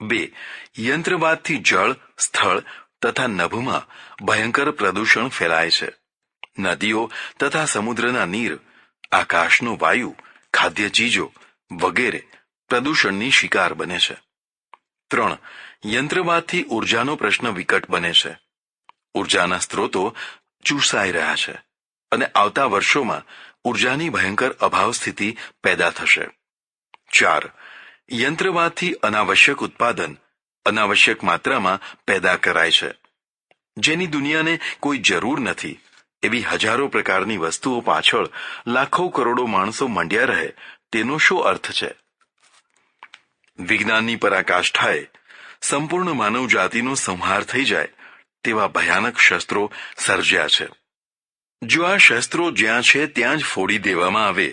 2. યંત્રવાદથી જળ, સ્થળ તથા નભમાં ભયંકર પ્રદૂષણ ફેલાય છે. નદીઓ તથા સમુદ્રના નીર, આકાશનો વાયુ, ખાદ્ય ચીજો વગેરે પ્રદૂષણની શિકાર બને છે. 3. યંત્રવાદથી ઉર્જાનો પ્રશ્ન વિકટ બને છે. ઉર્જાના સ્ત્રોતો ચૂસાઈ રહ્યા છે અને આવતા વર્ષોમાં ઉર્જાની ભયંકર અભાવ સ્થિતિ પેદા થશે. 4. યંત્રવાદથી અનાવશ્યક ઉત્પાદન અનાવશ્યક માત્રામાં પેદા કરાય છે. જેની દુનિયાને કોઈ જરૂર નથી એવી હજારો પ્રકારની વસ્તુઓ પાછળ લાખો કરોડો માણસો મંડ્યા રહે તેનો શું અર્થ છે? વિજ્ઞાનની પરાકાષ્ઠાએ સંપૂર્ણ માનવ જાતિનો સંહાર થઈ જાય તેવા ભયાનક શસ્ત્રો સર્જ્યા છે. જો આ શસ્ત્રો જ્યાં છે ત્યાં જ ફોડી દેવામાં આવે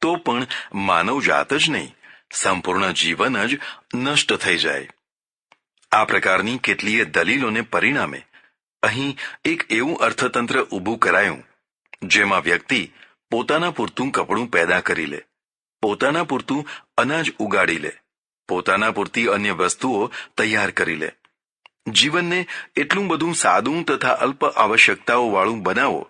તો પણ માનવ જાત જ નહીં, સંપૂર્ણ જીવન જ નષ્ટ થઈ જાય. આ પ્રકારની કેટલીય દલીલોને પરિણામે અહીં એક એવું અર્થતંત્ર ઊભું કરાયું જેમાં વ્યક્તિ પોતાના પૂરતું કપડું પેદા કરી લે, પોતાના પૂરતું અનાજ ઉગાડી લે, પોતાના પૂરતી અન્ય વસ્તુઓ તૈયાર કરી લે. જીવનને એટલું બધું સાદું તથા અલ્પ આવશ્યકતાઓ વાળું બનાવો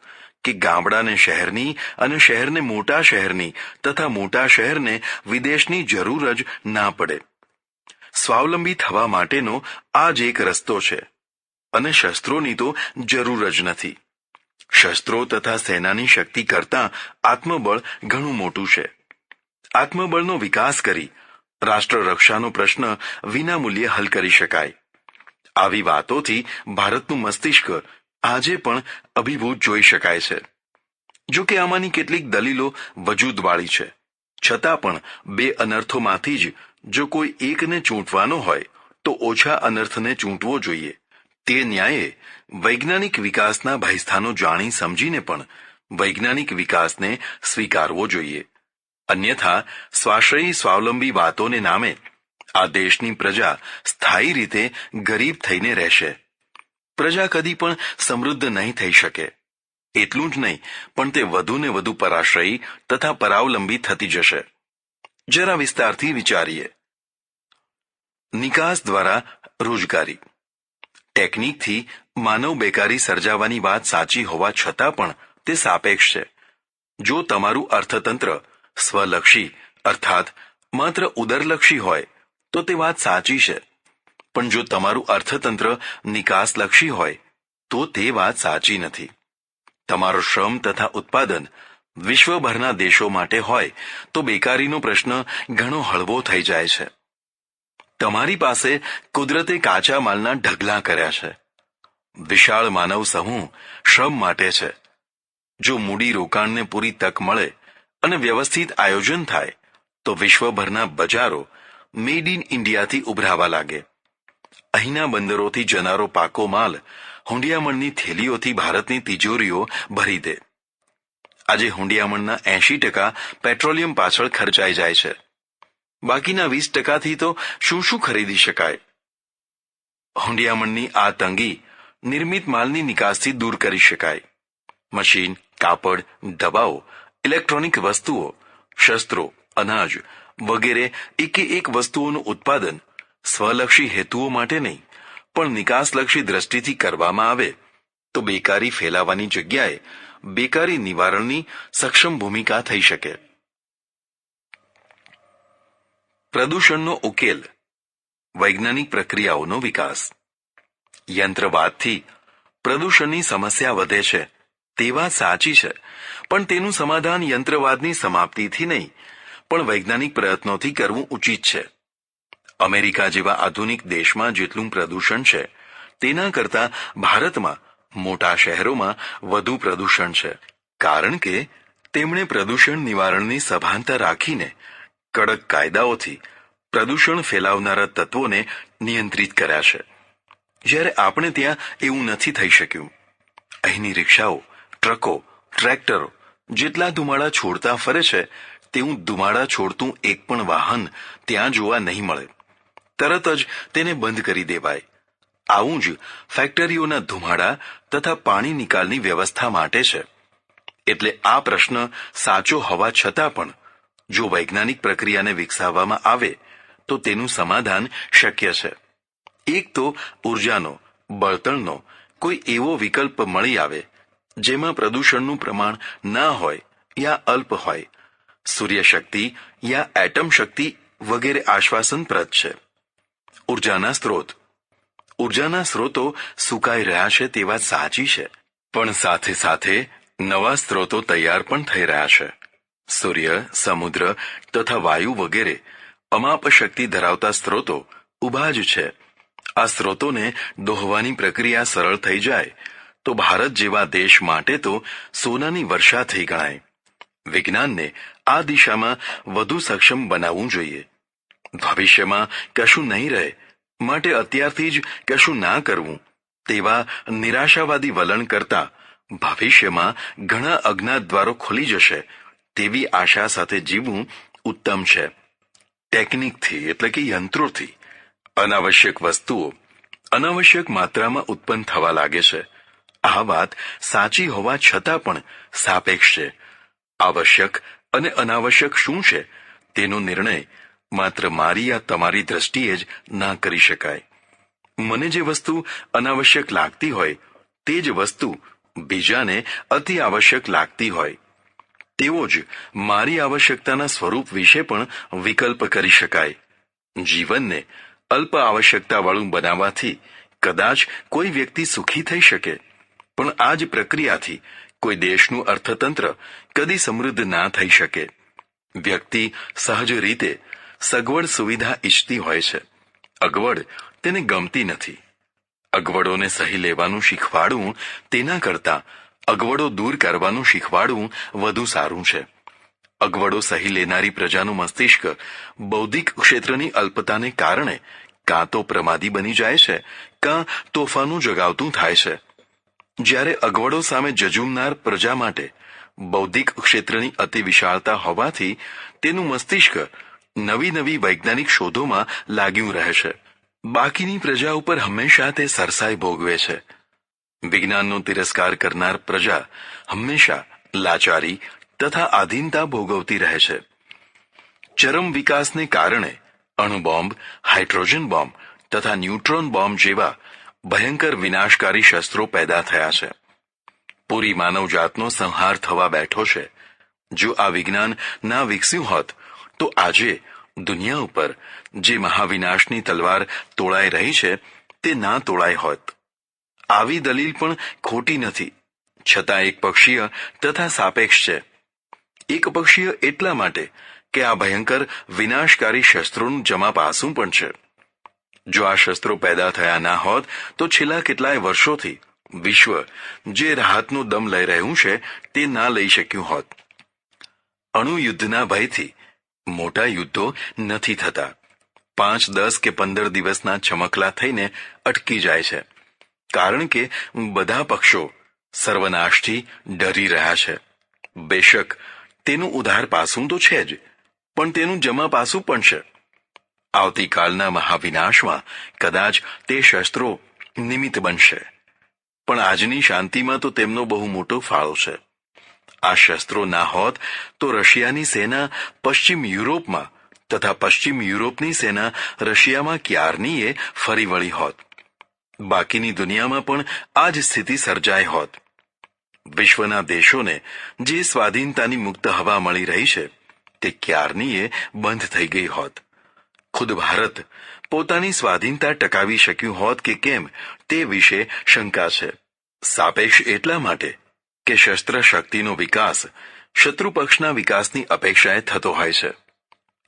કે ગામડાને શહેરની અને શહેરને મોટા શહેરની તથા મોટા શહેરને વિદેશની જરૂર જ ના પડે. સ્વાવલંબી થવા માટેનો આ જ એક રસ્તો છે અને શસ્ત્રોની તો જરૂર જ નથી. શસ્ત્રો તથા સેનાની શક્તિ કરતાં આત્મબળ ઘણું મોટું છે. આત્મબળનો વિકાસ કરી રાષ્ટ્ર રક્ષાનો પ્રશ્ન વિનામૂલ્યે હલ કરી શકાય. આવી વાતોથી ભારતનું મસ્તિષ્ક આજે પણ અભિભૂત જોઈ શકાય છે. જો કે આમાંની કેટલીક દલીલો વજૂદવાળી છે, છતાં પણ બે અનર્થોમાંથી જ જો કોઈ એકને ચૂંટવાનો હોય તો ઓછા અનર્થને ચૂંટવો જોઈએ. તે ન્યાયે વૈજ્ઞાનિક વિકાસના ભયસ્થાનો જાણી સમજીને પણ વૈજ્ઞાનિક વિકાસને સ્વીકારવો જોઈએ. અન્યથા સ્વાશ્રયી સ્વાવલંબી વાતોને નામે આ દેશની પ્રજા સ્થાયી રીતે ગરીબ થઈને રહેશે. પ્રજા કદી પણ સમૃદ્ધ નહીં થઈ શકે. એટલું જ નહીં પણ તે વધુને વધુ પરાશ્રયી તથા પરાવલંબી થતી જશે. જરા વિસ્તારથી વિચારીએ. નિકાસ દ્વારા રોજગારી. ટેકનિકથી માનવ બેકારી સર્જાવાની વાત સાચી હોવા છતાં પણ તે સાપેક્ષ છે. જો તમારું અર્થતંત્ર સ્વલક્ષી અર્થાત માત્ર ઉદરલક્ષી હોય તો તે વાત સાચી છે, પણ જો તમારું અર્થતંત્ર નિકાસલક્ષી હોય તો તે વાત સાચી નથી. તમારો શ્રમ તથા ઉત્પાદન વિશ્વભરના દેશો માટે હોય તો બેકારીનો પ્રશ્ન ઘણો હળવો થઈ જાય છે. તમારી પાસે કુદરતે કાચા માલના ઢગલા કર્યા છે. વિશાળ માનવ સમૂહ શ્રમ માટે છે. જો મૂડી રોકાણને પૂરી તક મળે અને વ્યવસ્થિત આયોજન થાય તો વિશ્વભરના બજારો મેડ ઇન ઇન્ડિયાથી ઉભરાવા લાગે. અહીંના બંદરોથી જનારો પાકો માલ હુંડિયામણની થેલીઓથી ભારતની તિજોરીઓ ભરી દે. આજે હુંડિયામણના 80% પેટ્રોલિયમ પાછળ ખર્ચાઈ જાય છે. બાકીના 20%થી તો શું શું ખરીદી શકાય? હુંડિયામણની આ તંગી નિર્મિત માલની નિકાસથી દૂર કરી શકાય. મશીન, કાપડ, દવાઓ, ઇલેક્ટ્રોનિક વસ્તુઓ, શસ્ત્રો, અનાજ વગેરે એકે એક વસ્તુઓનું ઉત્પાદન સ્વલક્ષી હેતુઓ માટે નહીં પણ નિકાસલક્ષી દ્રષ્ટિથી કરવામાં આવે તો બેકારી ફેલાવાની જગ્યાએ બેકારી નિવારણની સક્ષમ ભૂમિકા થઈ શકે. પ્રદૂષણનો ઉકેલ, વૈજ્ઞાનિક પ્રક્રિયાઓનો વિકાસ. યંત્રવાદથી પ્રદૂષણની સમસ્યા વધે છે તે વાત સાચી છે, પણ તેનું સમાધાન યંત્રવાદની સમાપ્તિથી નહીં પણ વૈજ્ઞાનિક પ્રયત્નોથી કરવું ઉચિત છે. અમેરિકા જેવા આધુનિક દેશમાં જેટલું પ્રદૂષણ છે તેના કરતાં ભારતમાં મોટા શહેરોમાં વધુ પ્રદૂષણ છે, કારણ કે તેમણે પ્રદૂષણ નિવારણની સભાનતા રાખીને કડક કાયદાઓથી પ્રદૂષણ ફેલાવનારા તત્વોને નિયંત્રિત કર્યા છે. જ્યારે આપણે ત્યાં એવું નથી થઈ શક્યું. અહીંની રિક્ષાઓ, ટ્રકો, ટ્રેક્ટરો જેટલા ધુમાડા છોડતા ફરે છે તેવું ધુમાડા છોડતું એક પણ વાહન ત્યાં જોવા નહીં મળે. તરત જ તેને બંધ કરી દેવાય. આવું જ ફેક્ટરીઓના ધુમાડા તથા પાણી નિકાલની વ્યવસ્થા માટે છે. એટલે આ પ્રશ્ન સાચો હોવા છતાં પણ જો વૈજ્ઞાનિક પ્રક્રિયાને વિકસાવવામાં આવે તો તેનું સમાધાન શક્ય છે. એક તો ઉર્જાનો, બળતણનો કોઈ એવો વિકલ્પ મળી આવે જેમાં પ્રદૂષણનું પ્રમાણ ના હોય યા અલ્પ હોય. સૂર્યશક્તિ યા એટમ શક્તિ વગેરે આશ્વાસનપ્રદ છે. ઉર્જાના સ્ત્રોત. ઉર્જાના સ્ત્રોતો સુકાઈ રહ્યા છે તે વાત સાચી છે, પણ સાથે સાથે નવા સ્ત્રોતો તૈયાર પણ થઈ રહ્યા છે. સૂર્ય, સમુદ્ર તથા વાયુ વગેરે અમાપ શક્તિ ધરાવતા સ્ત્રોતો ઊભા જ છે. આ સ્ત્રોતોને દોહવાની પ્રક્રિયા સરળ થઈ જાય તો ભારત જેવા દેશ માટે તો સોનાની વર્ષા થઈ ગણાય. વિજ્ઞાનને આ દિશામાં વધુ સક્ષમ બનાવવું જોઈએ. ભવિષ્યમાં કશું નહીં રહે માટે અત્યારથી જ કશું ના કરવું તેવા નિરાશાવાદી વલણ કરતા ભવિષ્યમાં ઘણા અજ્ઞાત દ્વારો ખુલી જશે તેવી આશા સાથે જીવવું ઉત્તમ છે. ટેકનિકથી એટલે કે યંત્રોથી અનાવશ્યક વસ્તુઓ અનાવશ્યક માત્રામાં ઉત્પન્ન થવા લાગે છે. આ વાત સાચી હોવા છતાં પણ સાપેક્ષ છે. આવશ્યક અને અનાવશ્યક શું છે તેનો નિર્ણય માત્ર મારી યા તમારી દ્રષ્ટિએ જ ના કરી શકાય. મને જે વસ્તુ અનાવશ્યક લાગતી હોય તે જ વસ્તુ બીજાને અતિ આવશ્યક લાગતી હોય. તેવો જ મારી આવશ્યકતાના સ્વરૂપ વિશે પણ વિકલ્પ કરી શકાય. જીવનને અલ્પ આવશ્યકતાવાળું બનાવવાથી કદાચ કોઈ વ્યક્તિ સુખી થઈ શકે, પણ આ જ પ્રક્રિયાથી કોઈ દેશનું અર્થતંત્ર કદી સમૃદ્ધ ના થઈ શકે. વ્યક્તિ સહજ રીતે સગવડ સુવિધા ઈચ્છતી હોય છે. અગવડ તેને ગમતી નથી. અગવડોને સહી લેવાનું શીખવાડવું તેના કરતાં અગવડો દૂર કરવાનું શીખવાડવું વધુ સારું છે. અગવડો સહી લેનારી પ્રજાનું મસ્તિષ્ક બૌદ્ધિક ક્ષેત્રની અલ્પતાને કારણે કાં તો પ્રમાદી બની જાય છે કાં તોફાનું જગાવતું થાય છે. જ્યારે અગવડો સામે જજુમનાર પ્રજા માટે બૌદ્ધિક ક્ષેત્રની અતિ વિશાળતા હોવાથી તેનું મસ્તિષ્ક નવી નવી વૈજ્ઞાનિક શોધોમાં લાગ્યું રહે છે. બાકીની પ્રજા ઉપર હંમેશા તે સરસાઈ ભોગવે છે. વિજ્ઞાનનો તિરસ્કાર કરનાર પ્રજા હંમેશા લાચારી તથા આધીનતા ભોગવતી રહે છે. ચરમ વિકાસને કારણે અણુબોમ્બ, હાઇડ્રોજન બોમ્બ તથા ન્યુટ્રોન બોમ્બ જેવા ભયંકર વિનાશકારી શસ્ત્રો પેદા થયા છે. પૂરી માનવજાતનો સંહાર થવા બેઠો છે. જો આ વિજ્ઞાન ના વિકસ્યું હોત તો આજે દુનિયા ઉપર જે મહાવિનાશની તલવાર તોળાઈ રહી છે તે ના તોળાઈ હોત. આવી દલીલ પણ ખોટી નથી, છતાં એક પક્ષીય તથા સાપેક્ષ છે. એક પક્ષીય એટલા માટે કે આ ભયંકર વિનાશકારી શસ્ત્રોનું જમા પાસું પણ છે. જો આ શસ્ત્રો પેદા થયા ના હોત તો છેલ્લા કેટલાય વર્ષોથી વિશ્વ જે રાહતનો દમ લઈ રહ્યું છે તે ના લઈ શક્યું હોત. અણુયુદ્ધના ભયથી મોટા યુદ્ધો નથી થતા. 5, 10 કે 15 દિવસના ચમકલા થઈને અટકી જાય છે, કારણ કે બધા પક્ષો સર્વનાશથી ડરી રહ્યા છે. બેશક તેનું ઉધાર પાસું તો છે જ, પણ તેનું જમા પાસું પણ છે. આવતીકાલના મહાવિનાશમાં કદાચ તે શસ્ત્રો નિમિત્ત બનશે, પણ આજની શાંતિમાં તો તેમનો બહુ મોટો ફાળો છે. આ શસ્ત્રો ના હોત તો રશિયાની સેના પશ્ચિમ યુરોપમાં તથા પશ્ચિમ યુરોપની સેના રશિયામાં ક્યારનીએ ફરી વળી હોત. બાકીની દુનિયામાં પણ આ જ સ્થિતિ સર્જાઈ હોત. વિશ્વના દેશોને જે સ્વાધીનતાની મુક્ત હવા મળી રહી છે તે ક્યારનીએ બંધ થઈ ગઈ હોત. ખુદ ભારત પોતાની સ્વાધીનતા ટકાવી શક્યું હોત કે કેમ તે વિશે શંકા છે. સાપેક્ષ એટલા માટે કે શસ્ત્ર શક્તિનો વિકાસ શત્રુ પક્ષના વિકાસની અપેક્ષાએ થતો હોય છે.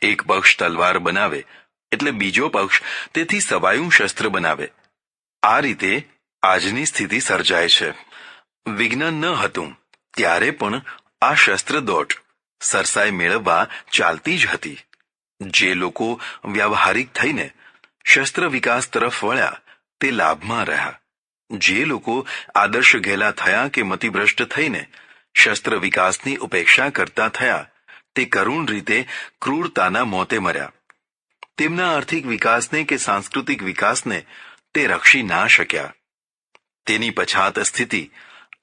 એક પક્ષ તલવાર બનાવે એટલે બીજો પક્ષ તેથી સવાયું શસ્ત્ર બનાવે. આ રીતે આજની સ્થિતિ સર્જાય છે. વિજ્ઞાન ન હતું ત્યારે પણ આ શસ્ત્ર દોટ સરસાઈ મેળવવા ચાલતી જ હતી. જે લોકો વ્યાવહારિક થઈને શસ્ત્ર વિકાસ તરફ વળ્યા તે લાભમાં રહ્યા. જે લોકો આદર્શ ઘેલા થયા કે મતિભ્રષ્ટ થઈને શસ્ત્ર વિકાસની ઉપેક્ષા કરતા થયા તે કરુણ રીતે ક્રૂરતાના મોતે મર્યા. તેમના આર્થિક વિકાસને કે સાંસ્કૃતિક વિકાસને તે રક્ષી ના શક્યા. તેની પછાત સ્થિતિ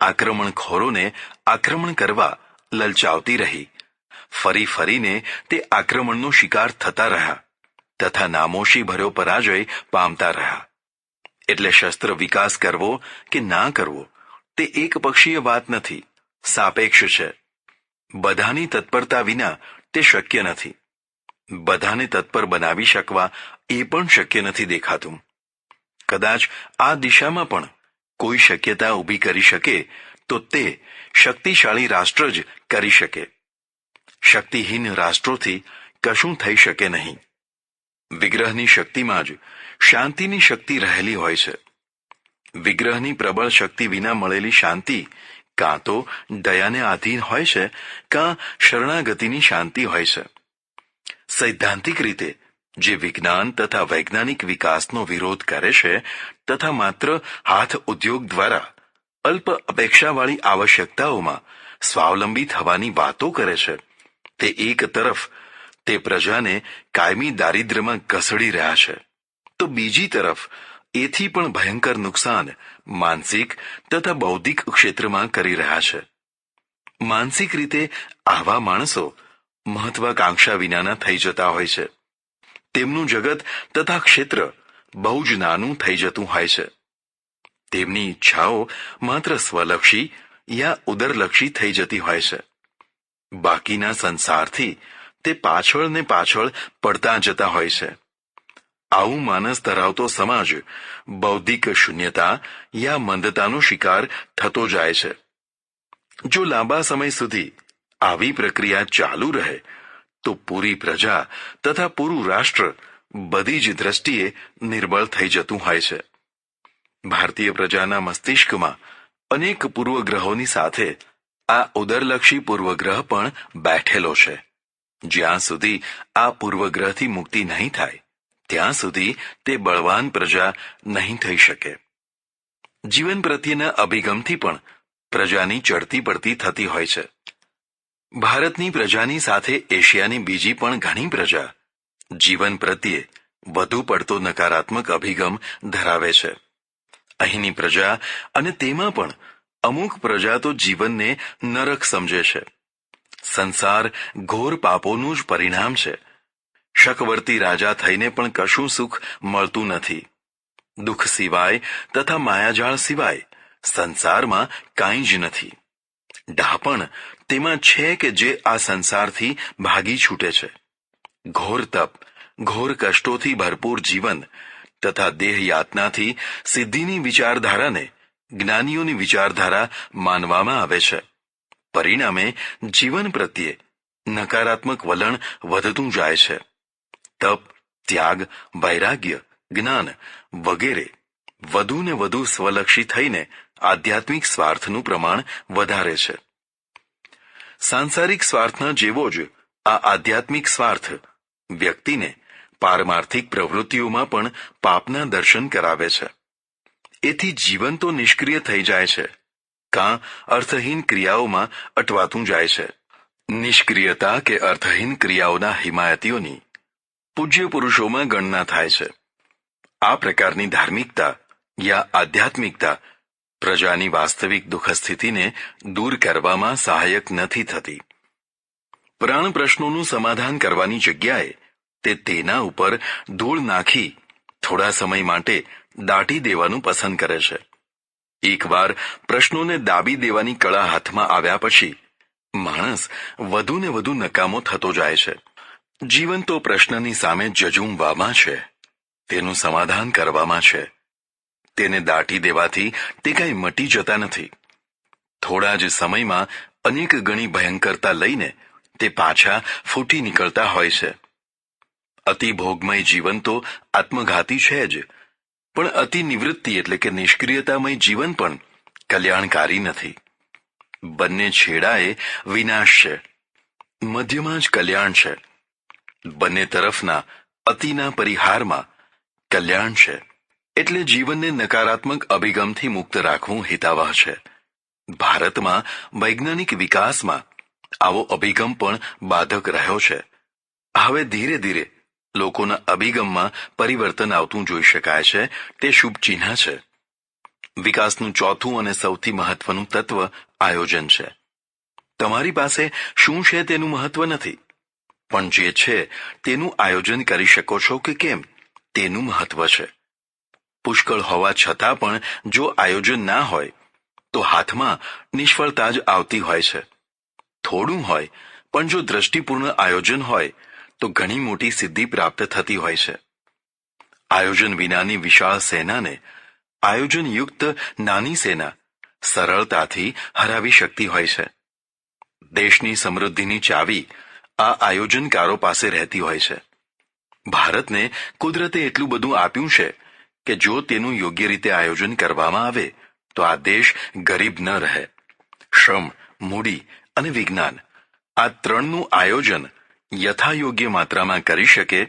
આક્રમણખોરોને આક્રમણ કરવા લલચાવતી રહી. ફરી ફરીને તે આક્રમણનો શિકાર થતા રહ્યા તથા નામોશી ભર્યો પરાજય પામતા રહ્યા. એટલે શસ્ત્ર વિકાસ કરવો કે ના કરવો તે એકપક્ષીય વાત નથી, સાપેક્ષ છે. બધાની તત્પરતા વિના તે શક્ય નથી. બધાને તત્પર બનાવી શકવા એ પણ શક્ય નથી દેખાતું. કદાચ આ દિશામાં પણ કોઈ શક્યતા ઊભી કરી શકે તો તે શક્તિશાળી રાષ્ટ્ર જ કરી શકે. શક્તિહીન રાષ્ટ્રોથી કશું થઈ શકે નહીં. વિગ્રહની શક્તિમાં જ શાંતિની શક્તિ રહેલી હોય છે. વિગ્રહની પ્રબળ શક્તિ વિના મળેલી શાંતિ કાં તો દયાને આધીન હોય છે કાં શરણાગતિની શાંતિ હોય છે. સૈદ્ધાંતિક રીતે જે વિજ્ઞાન તથા વૈજ્ઞાનિક વિકાસનો વિરોધ કરે છે તથા માત્ર હાથ ઉદ્યોગ દ્વારા અલ્પ અપેક્ષાવાળી આવશ્યકતાઓમાં સ્વાવલંબી થવાની વાતો કરે છે, તે એક તરફ તે પ્રજાને કાયમી દારિદ્ર્યમાં ઘસડી રહ્યા છે, તો બીજી તરફ એથી પણ ભયંકર નુકસાન માનસિક તથા બૌદ્ધિક ક્ષેત્રમાં કરી રહ્યા છે. માનસિક રીતે આવા માણસો મહત્વાકાંક્ષા વિનાના થઈ જતા હોય છે. તેમનું જગત તથા ક્ષેત્ર બહુ જ નાનું થઈ જતું હોય છે. તેમની ઈચ્છાઓ માત્ર સ્વલક્ષી યા ઉદરલક્ષી થઈ જતી હોય છે. બાકીના સંસારથી તે પાછળ ને પાછળ પડતા જતા હોય છે. આવું માનસ ધરાવતો સમાજ બૌદ્ધિક શૂન્યતા યા મંદતાનો શિકાર થતો જાય છે. જો લાંબા સમય સુધી આવી પ્રક્રિયા ચાલુ રહે તો પૂરી પ્રજા તથા પૂરું રાષ્ટ્ર બધી જ દ્રષ્ટિએ નિર્બળ થઈ જતું હોય છે. ભારતીય પ્રજાના મસ્તિષ્કમાં અનેક પૂર્વગ્રહોની સાથે આ ઉદરલક્ષી પૂર્વગ્રહ પણ બેઠેલો છે. જ્યાં સુધી આ પૂર્વગ્રહથી મુક્તિ નહીં થાય ત્યાં સુધી તે બળવાન પ્રજા નહીં થઈ શકે. જીવન પ્રત્યેના અભિગમથી પણ પ્રજાની ચડતી પડતી થતી હોય છે. ભારતની પ્રજાની સાથે એશિયાની બીજી પણ ઘણી પ્રજા જીવન પ્રત્યે વધુ પડતો નકારાત્મક અભિગમ ધરાવે છે. અહીંની પ્રજા અને તેમાં પણ અમુક પ્રજા તો જીવનને નરક સમજે છે. સંસાર ઘોર પાપોનું જ પરિણામ છે. શકવર્તી રાજા થઈને પણ કશું સુખ મળતું નથી. દુઃખ સિવાય તથા માયાજાળ સિવાય સંસારમાં કાંઈ જ નથી. ડહાપણ તેમાં છે કે જે આ સંસારથી ભાગી છૂટે છે. ઘોર તપ, ઘોર કષ્ટોથી ભરપૂર જીવન તથા દેહ યાતનાથી સિદ્ધિની વિચારધારાને જ્ઞાનીઓની વિચારધારા માનવામાં આવે છે. પરિણામે જીવન પ્રત્યે નકારાત્મક વલણ વધતું જાય છે. તપ, ત્યાગ, વૈરાગ્ય, જ્ઞાન વગેરે વધુ ને વધુ સ્વલક્ષી થઈને આધ્યાત્મિક સ્વાર્થનું પ્રમાણ વધારે છે. સાંસારિક સ્વાર્થના જેવો જ આ આધ્યાત્મિક સ્વાર્થ વ્યક્તિને પારમાર્થિક પ્રવૃત્તિઓમાં પણ પાપના દર્શન કરાવે છે. એથી જીવન તો નિષ્ક્રિય થઈ જાય છે, કાં અર્થહીન ક્રિયાઓમાં અટવાતું જાય છે. નિષ્ક્રિયતા કે અર્થહીન ક્રિયાઓના હિમાયતીઓની પૂજ્ય પુરુષોમાં ગણના થાય છે. આ પ્રકારની ધાર્મિકતા યા આધ્યાત્મિકતા પ્રજાની વાસ્તવિક દુઃખસ્થિતિને દૂર કરવામાં સહાયક નથી થતી. પ્રાણ પ્રશ્નોનું સમાધાન કરવાની જગ્યાએ તે તેના ઉપર ધૂળ નાખી થોડા સમય માટે દાટી દેવાનું પસંદ કરે છે. એકવાર પ્રશ્નોને દાબી દેવાની કળા હાથમાં આવ્યા પછી માણસ વધુ ને વધુ નકામો થતો જાય છે. જીવન તો પ્રશ્નની સામે જજુમવામાં છે, તેનું સમાધાન કરવામાં છે. તેને દાટી દેવાથી તે કંઈ મટી જતા નથી. થોડા જ સમયમાં અનેક ગણી ભયંકરતા લઈને તે પાછા ફૂટી નીકળતા હોય છે. અતિ ભોગમય જીવન તો આત્મઘાતી છે જ, પણ અતિ નિવૃત્તિ એટલે કે નિષ્ક્રિયતામય જીવન પણ કલ્યાણકારી નથી. બંને છેડાએ વિનાશ છે, મધ્યમાં જ કલ્યાણ છે. બંને તરફના અતિના પરિહારમાં કલ્યાણ છે. એટલે જીવનને નકારાત્મક અભિગમથી મુક્ત રાખવું હિતાવહ છે. ભારતમાં વૈજ્ઞાનિક વિકાસમાં આવો અભિગમ પણ બાધક રહ્યો છે. હવે ધીરે ધીરે લોકોના અભિગમમાં પરિવર્તન આવતું જોઈ શકાય છે. તે શુભ ચિહ્ન છે. વિકાસનું ચોથું અને સૌથી મહત્વનું તત્વ આયોજન છે. તમારી પાસે શું છે તેનું મહત્વ નથી, પણ જે છે તેનું આયોજન કરી શકો છો કે કેમ તેનું મહત્વ છે. પુષ્કળ હોવા છતાં પણ જો આયોજન ના હોય તો હાથમાં નિષ્ફળતા જ આવતી હોય છે. થોડું હોય પણ જો દ્રષ્ટિપૂર્ણ આયોજન હોય તો ઘણી મોટી સિદ્ધિ પ્રાપ્ત થતી હોય છે. આયોજન વિનાની વિશાળ સેનાને આયોજનયુક્ત નાની સેના સરળતાથી હરાવી શકતી હોય છે. દેશની સમૃદ્ધિની ચાવી આ આયોજનકારો પાસે રહેતી હોય છે. ભારતને કુદરતે એટલું બધું આપ્યું છે કે જો તેનું યોગ્ય રીતે આયોજન કરવામાં આવે તો આ દેશ ગરીબ ન રહે. શ્રમ, મૂડી અને વિજ્ઞાન આ ત્રણનું આયોજન યથાયોગ્ય માત્રામાં કરી શકે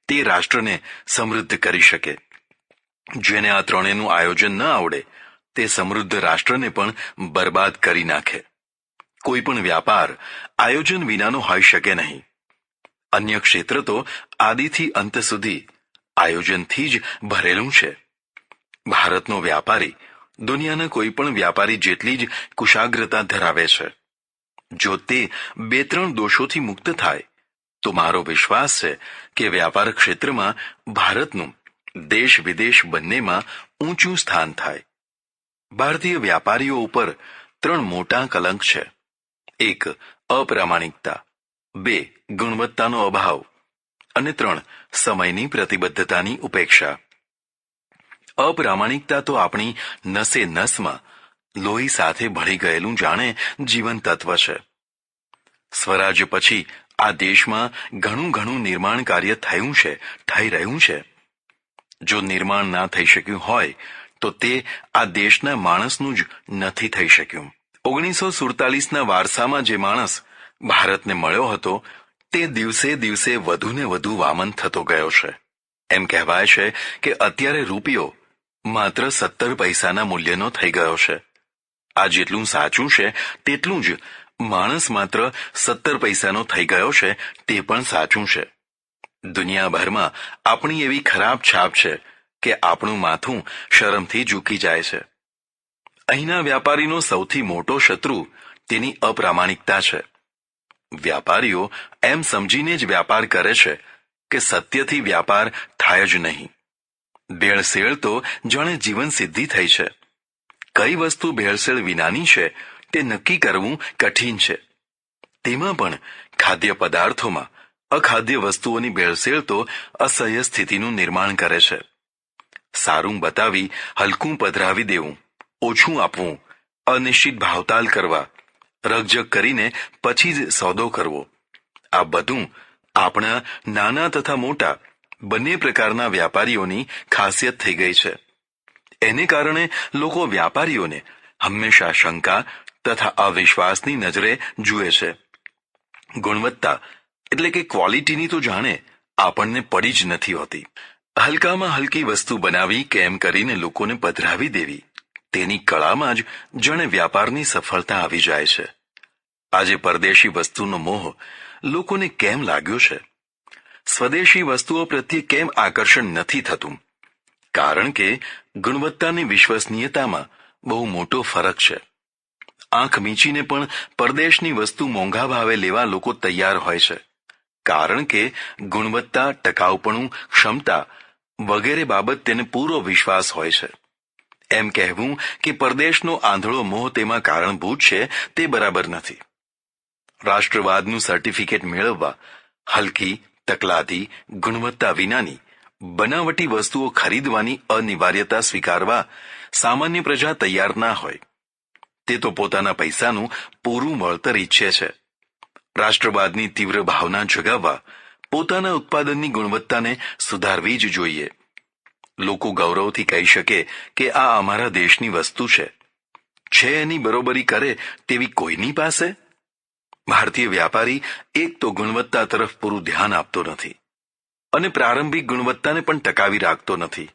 તે રાષ્ટ્રને સમૃદ્ધ કરી શકે. જેને આ ત્રણેયનું આયોજન ન આવડે તે સમૃદ્ધ રાષ્ટ્રને પણ બરબાદ કરી નાખે. કોઈ પણ વ્યાપાર આયોજન વિનાનો હોઈ શકે નહીં. અન્ય ક્ષેત્ર તો આદિથી અંત સુધી આયોજનથી જ ભરેલું છે. ભારતનો વ્યાપારી દુનિયાના કોઈ પણ વ્યાપારી જેટલી જ કુશાગ્રતા ધરાવે છે. જો તે 2-3 દોષોથી મુક્ત થાય તો મારો વિશ્વાસ છે કે વ્યાપાર ક્ષેત્રમાં ભારતનું દેશ વિદેશ બંનેમાં ઊંચું સ્થાન થાય. ભારતીય વ્યાપારીઓ ઉપર 3 મોટા કલંક છે. 1. અપ્રામાણિકતા, 2. ગુણવત્તાનો અભાવ અને 3. સમયની પ્રતિબદ્ધતાની ઉપેક્ષા. અપ્રામાણિકતા તો આપણી નસે નસમાં લોહી સાથે ભળી ગયેલું જાણે જીવન તત્વ છે. સ્વરાજ્ય પછી આ દેશમાં ઘણું નિર્માણ કાર્ય થયું છે, થઈ રહ્યું છે. જો નિર્માણ ના થઈ શક્યું હોય તો તે આ દેશના માણસનું જ નથી થઈ શક્યું. 1947ના વારસામાં જે માણસ ભારતને મળ્યો હતો તે દિવસે દિવસે વધુ ને વધુ વામન થતો ગયો છે. એમ કહેવાય છે કે અત્યારે રૂપિયો માત્ર 17 પૈસાના મૂલ્યનો થઈ ગયો છે. આ જેટલું સાચું છે તેટલું જ માણસ માત્ર 17 પૈસાનો થઈ ગયો છે તે પણ સાચું છે. દુનિયાભરમાં આપણી એવી ખરાબ છાપ છે કે આપણું માથું શરમથી ઝૂકી જાય છે. અહીંના વ્યાપારીનો સૌથી મોટો શત્રુ તેની અપ્રામાણિકતા છે. વ્યાપારીઓ એમ સમજીને જ વ્યાપાર કરે છે કે સત્યથી વ્યાપાર થાય જ નહીં. ભેળસેળ તો જાણે જીવન સિદ્ધિ થઈ છે. કઈ વસ્તુ ભેળસેળ વિનાની છે તે નક્કી કરવું કઠિન છે. તેમાં પણ ખાદ્ય પદાર્થોમાં અખાદ્ય વસ્તુઓની ભેળસેળ તો અસહ્ય સ્થિતિનું નિર્માણ કરે છે. સારું બતાવી હલકું પધરાવી દેવું, ઓછું આપવું, અનિશ્ચિત ભાવતાલ કરવા, રકઝક કરીને પછી જ સોદો કરવો, આ બધું આપણા નાના તથા મોટા બંને પ્રકારના વ્યાપારીઓની ખાસિયત થઈ ગઈ છે. એને કારણે લોકો વ્યાપારીઓને હંમેશા શંકા તથા અવિશ્વાસની નજરે જુએ છે. ગુણવત્તા એટલે કે ક્વોલિટીની તો જાણે આપણને પડી જ નથી હોતી. હલકામાં હલકી વસ્તુ બનાવી કેમ કરીને લોકોને પધરાવી દેવી, તેની કળામાં જ જાણે વ્યાપારની સફળતા આવી જાય છે. આજે પરદેશી વસ્તુનો મોહ લોકોને કેમ લાગ્યો છે? સ્વદેશી વસ્તુઓ પ્રત્યે કેમ આકર્ષણ નથી થતું? કારણ કે ગુણવત્તાની વિશ્વસનીયતામાં બહુ મોટો ફરક છે. આંખ મીચીને પણ પરદેશની વસ્તુ મોંઘા ભાવે લેવા લોકો તૈયાર હોય છે, કારણ કે ગુણવત્તા, ટકાઉપણું, ક્ષમતા વગેરે બાબત તેને પૂરો વિશ્વાસ હોય છે. એમ કહેવું કે પરદેશનો આંધળો મોહ તેમાં કારણભૂત છે તે બરાબર નથી. રાષ્ટ્રવાદનું સર્ટિફિકેટ મેળવવા હલકી, તકલાદી, ગુણવત્તા વિનાની બનાવટી વસ્તુઓ ખરીદવાની અનિવાર્યતા સ્વીકારવા સામાન્ય પ્રજા તૈયાર ના હોય. તે તો પોતાના પૈસાનું પૂરું વળતર ઈચ્છે છે. રાષ્ટ્રવાદની તીવ્ર ભાવના જગાવવા પોતાના ઉત્પાદનની ગુણવત્તાને સુધારવી જ જોઈએ. લોકો ગૌરવથી કહી શકે કે આ અમારા દેશની વસ્તુ છે. એની બરોબરી કરે તેવી કોઈની પાસે? ભારતીય વ્યાપારી એક તો ગુણવત્તા તરફ પૂરું ધ્યાન આપતો નથી અને પ્રારંભિક ગુણવત્તાને પણ ટકાવી રાખતો નથી.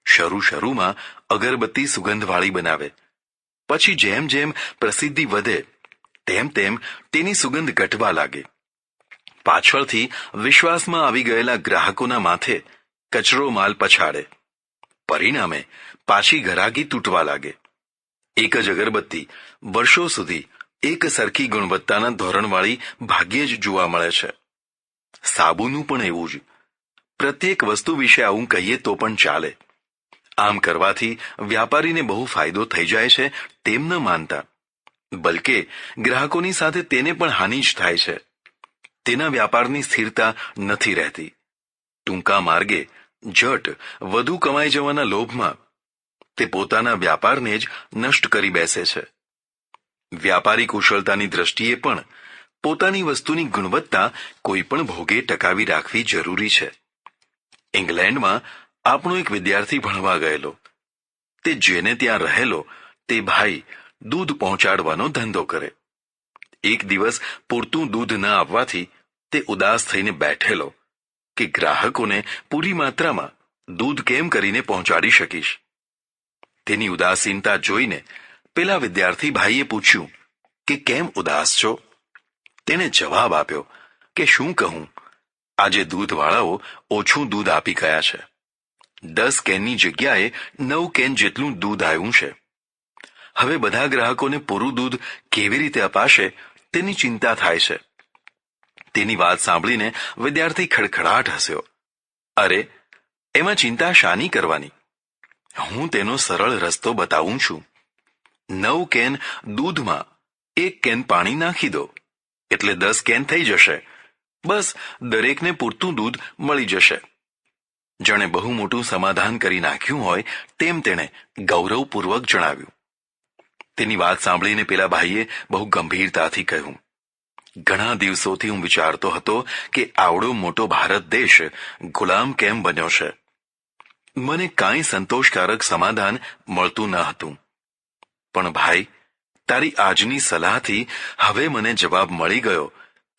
શરૂમાં અગરબત્તી સુગંધવાળી બનાવે, પછી જેમ જેમ પ્રસિદ્ધિ વધે તેમ તેમ તેની સુગંધ ઘટવા લાગે. પાછળથી વિશ્વાસમાં આવી ગયેલા ગ્રાહકોના માથે કચરો માલ પછાડે. પરિણામે પાછી ઘરાકી તૂટવા લાગે. એક જ અગરબત્તી વર્ષો સુધી એક સરખી ગુણવત્તાના ધોરણવાળી ભાગ્યે જ જોવા મળે છે. સાબુનું પણ એવું જ. પ્રત્યેક વસ્તુ વિશે આવું કહીએ તો પણ ચાલે. આમ કરવાથી વ્યાપારીને બહુ ફાયદો થઈ જાય છે તેમ ન માનતા, બલકે ગ્રાહકોની સાથે તેને પણ હાનિ જ થાય છે. તેના વ્યાપારની સ્થિરતા નથી રહેતી. ટૂંકા માર્ગે ઝટ વધુ કમાઈ જવાના લોભમાં તે પોતાના વ્યાપારને જ નષ્ટ કરી બેસે છે. વ્યાપારી કુશળતાની દ્રષ્ટિએ પણ પોતાની વસ્તુની ગુણવત્તા કોઈ પણ ભોગે ટકાવી રાખવી જરૂરી છે. ઇંગ્લેન્ડમાં આપણો એક વિદ્યાર્થી ભણવા ગયેલો. તે જેને ત્યાં રહેલો તે ભાઈ દૂધ પહોંચાડવાનો ધંધો કરે. એક દિવસ પૂરતું દૂધ ન આવવાથી તે ઉદાસ થઈને બેઠેલો કે ગ્રાહકોને પૂરી માત્રામાં દૂધ કેમ કરીને પહોંચાડી શકીશ. તેની ઉદાસીનતા જોઈને પેલા વિદ્યાર્થી ભાઈએ પૂછ્યું કે કેમ ઉદાસ છો? તેણે જવાબ આપ્યો કે શું કહું, આજે દૂધવાળાઓ ઓછું દૂધ આપી ગયા છે. 10 કેનની જગ્યાએ 9 કેન જેટલું દૂધ આવ્યું છે. હવે બધા ગ્રાહકોને પૂરું દૂધ કેવી રીતે અપાશે તેની ચિંતા થાય છે. તેની વાત સાંભળીને વિદ્યાર્થી ખડખડાટ હસ્યો. અરે, એમાં ચિંતા શાની કરવાની? હું તેનો સરળ રસ્તો બતાવું છું. 9 કેન દૂધમાં 1 કેન પાણી નાખી દો એટલે 10 કેન થઈ જશે. બસ દરેકને પૂરતું દૂધ મળી જશે. જાણે બહુ મોટું સમાધાન કરી નાખ્યું હોય તેમ તેણે ગૌરવપૂર્વક જણાવ્યું. તેની વાત સાંભળીને પેલા ભાઈએ બહુ ગંભીરતાથી કહ્યું, ઘણા દિવસોથી હું વિચારતો હતો કે આવડો મોટો ભારત દેશ ગુલામ કેમ બન્યો છે. મને કાંઈ સંતોષકારક સમાધાન મળતું ન હતું. પણ ભાઈ, તારી આજની સલાહથી હવે મને જવાબ મળી ગયો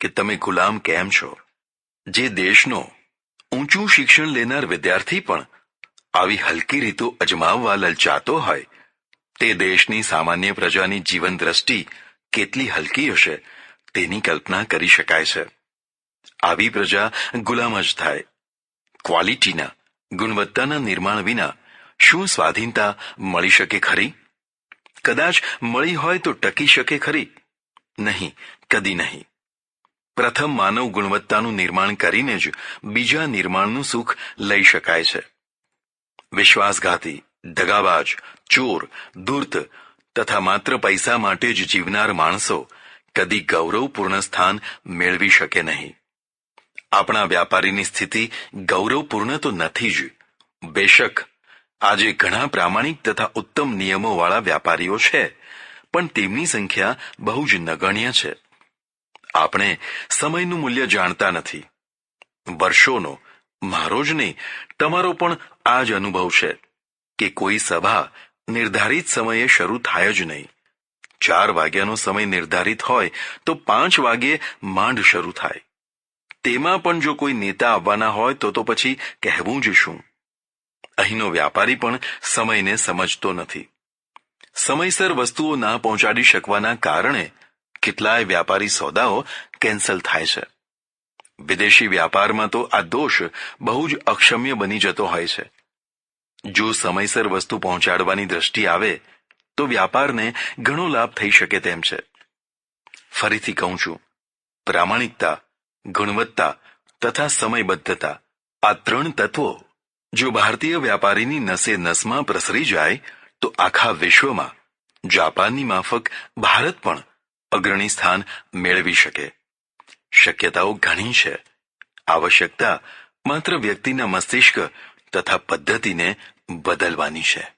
કે તમે ગુલામ કેમ છો. જે દેશનો ઊંચું શિક્ષણ લેનાર વિદ્યાર્થી પણ આવી હલકી રીતો અજમાવવા લલચાતો હોય, તે દેશની સામાન્ય પ્રજાની જીવન દ્રષ્ટિ કેટલી હલકી હશે તેની કલ્પના કરી શકાય છે. આવી પ્રજા ગુલામ જ થાય. ક્વોલિટીના, ગુણવત્તાના નિર્માણ વિના શું સ્વાધીનતા મળી શકે ખરી? કદાચ મળી હોય તો ટકી શકે ખરી? નહીં, કદી નહીં. પ્રથમ માનવ ગુણવત્તાનું નિર્માણ કરીને જ બીજા નિર્માણનું સુખ લઈ શકાય છે. વિશ્વાસઘાતી, દગાબાજ, ચોર, ધૂર્ત તથા માત્ર પૈસા માટે જ જીવનાર માણસો કદી ગૌરવપૂર્ણ સ્થાન મેળવી શકે નહીં. આપણા વ્યાપારીની સ્થિતિ ગૌરવપૂર્ણ તો નથી જ. બેશક આજે ઘણા પ્રામાણિક તથા ઉત્તમ નિયમોવાળા વ્યાપારીઓ છે, પણ તેમની સંખ્યા બહુ જ નગણ્ય છે. આપણે સમયનું મૂલ્ય જાણતા નથી. વર્ષોનો, મારો જ નહીં, તમારો પણ આ જ અનુભવ છે કે કોઈ સભા નિર્ધારિત સમયે શરૂ થાય જ નહીં. 4 વાગ્યાનો સમય નિર્ધારિત હોય તો 5 વાગ્યે માંડ શરૂ થાય. તેમાં પણ જો કોઈ નેતા આવવાના હોય તો પછી કહેવું જ શું. અહીંનો વ્યાપારી પણ સમયને સમજતો નથી. સમયસર વસ્તુઓ ના પહોંચાડી શકવાના કારણે કેટલાય વ્યાપારી સોદાઓ કેન્સલ થાય છે. વિદેશી વ્યાપારમાં તો આ દોષ બહુ જ અક્ષમ્ય બની જતો હોય છે. જો સમયસર વસ્તુ પહોંચાડવાની દ્રષ્ટિ આવે તો વ્યાપારને ઘણો લાભ થઈ શકે તેમ છે. ફરીથી કહું છું, પ્રામાણિકતા, ગુણવત્તા તથા સમયબદ્ધતા, આ 3 તત્વો જો ભારતીય વ્યાપારીની નસે નસમાં પ્રસરી જાય તો આખા વિશ્વમાં જાપાનની માફક ભારત પણ અગ્રણી સ્થાન મેળવી શકે. શક્યતાઓ ઘણી છે. આવશ્યકતા માત્ર વ્યક્તિના મસ્તિષ્ક તથા પદ્ધતિને બદલવાની છે.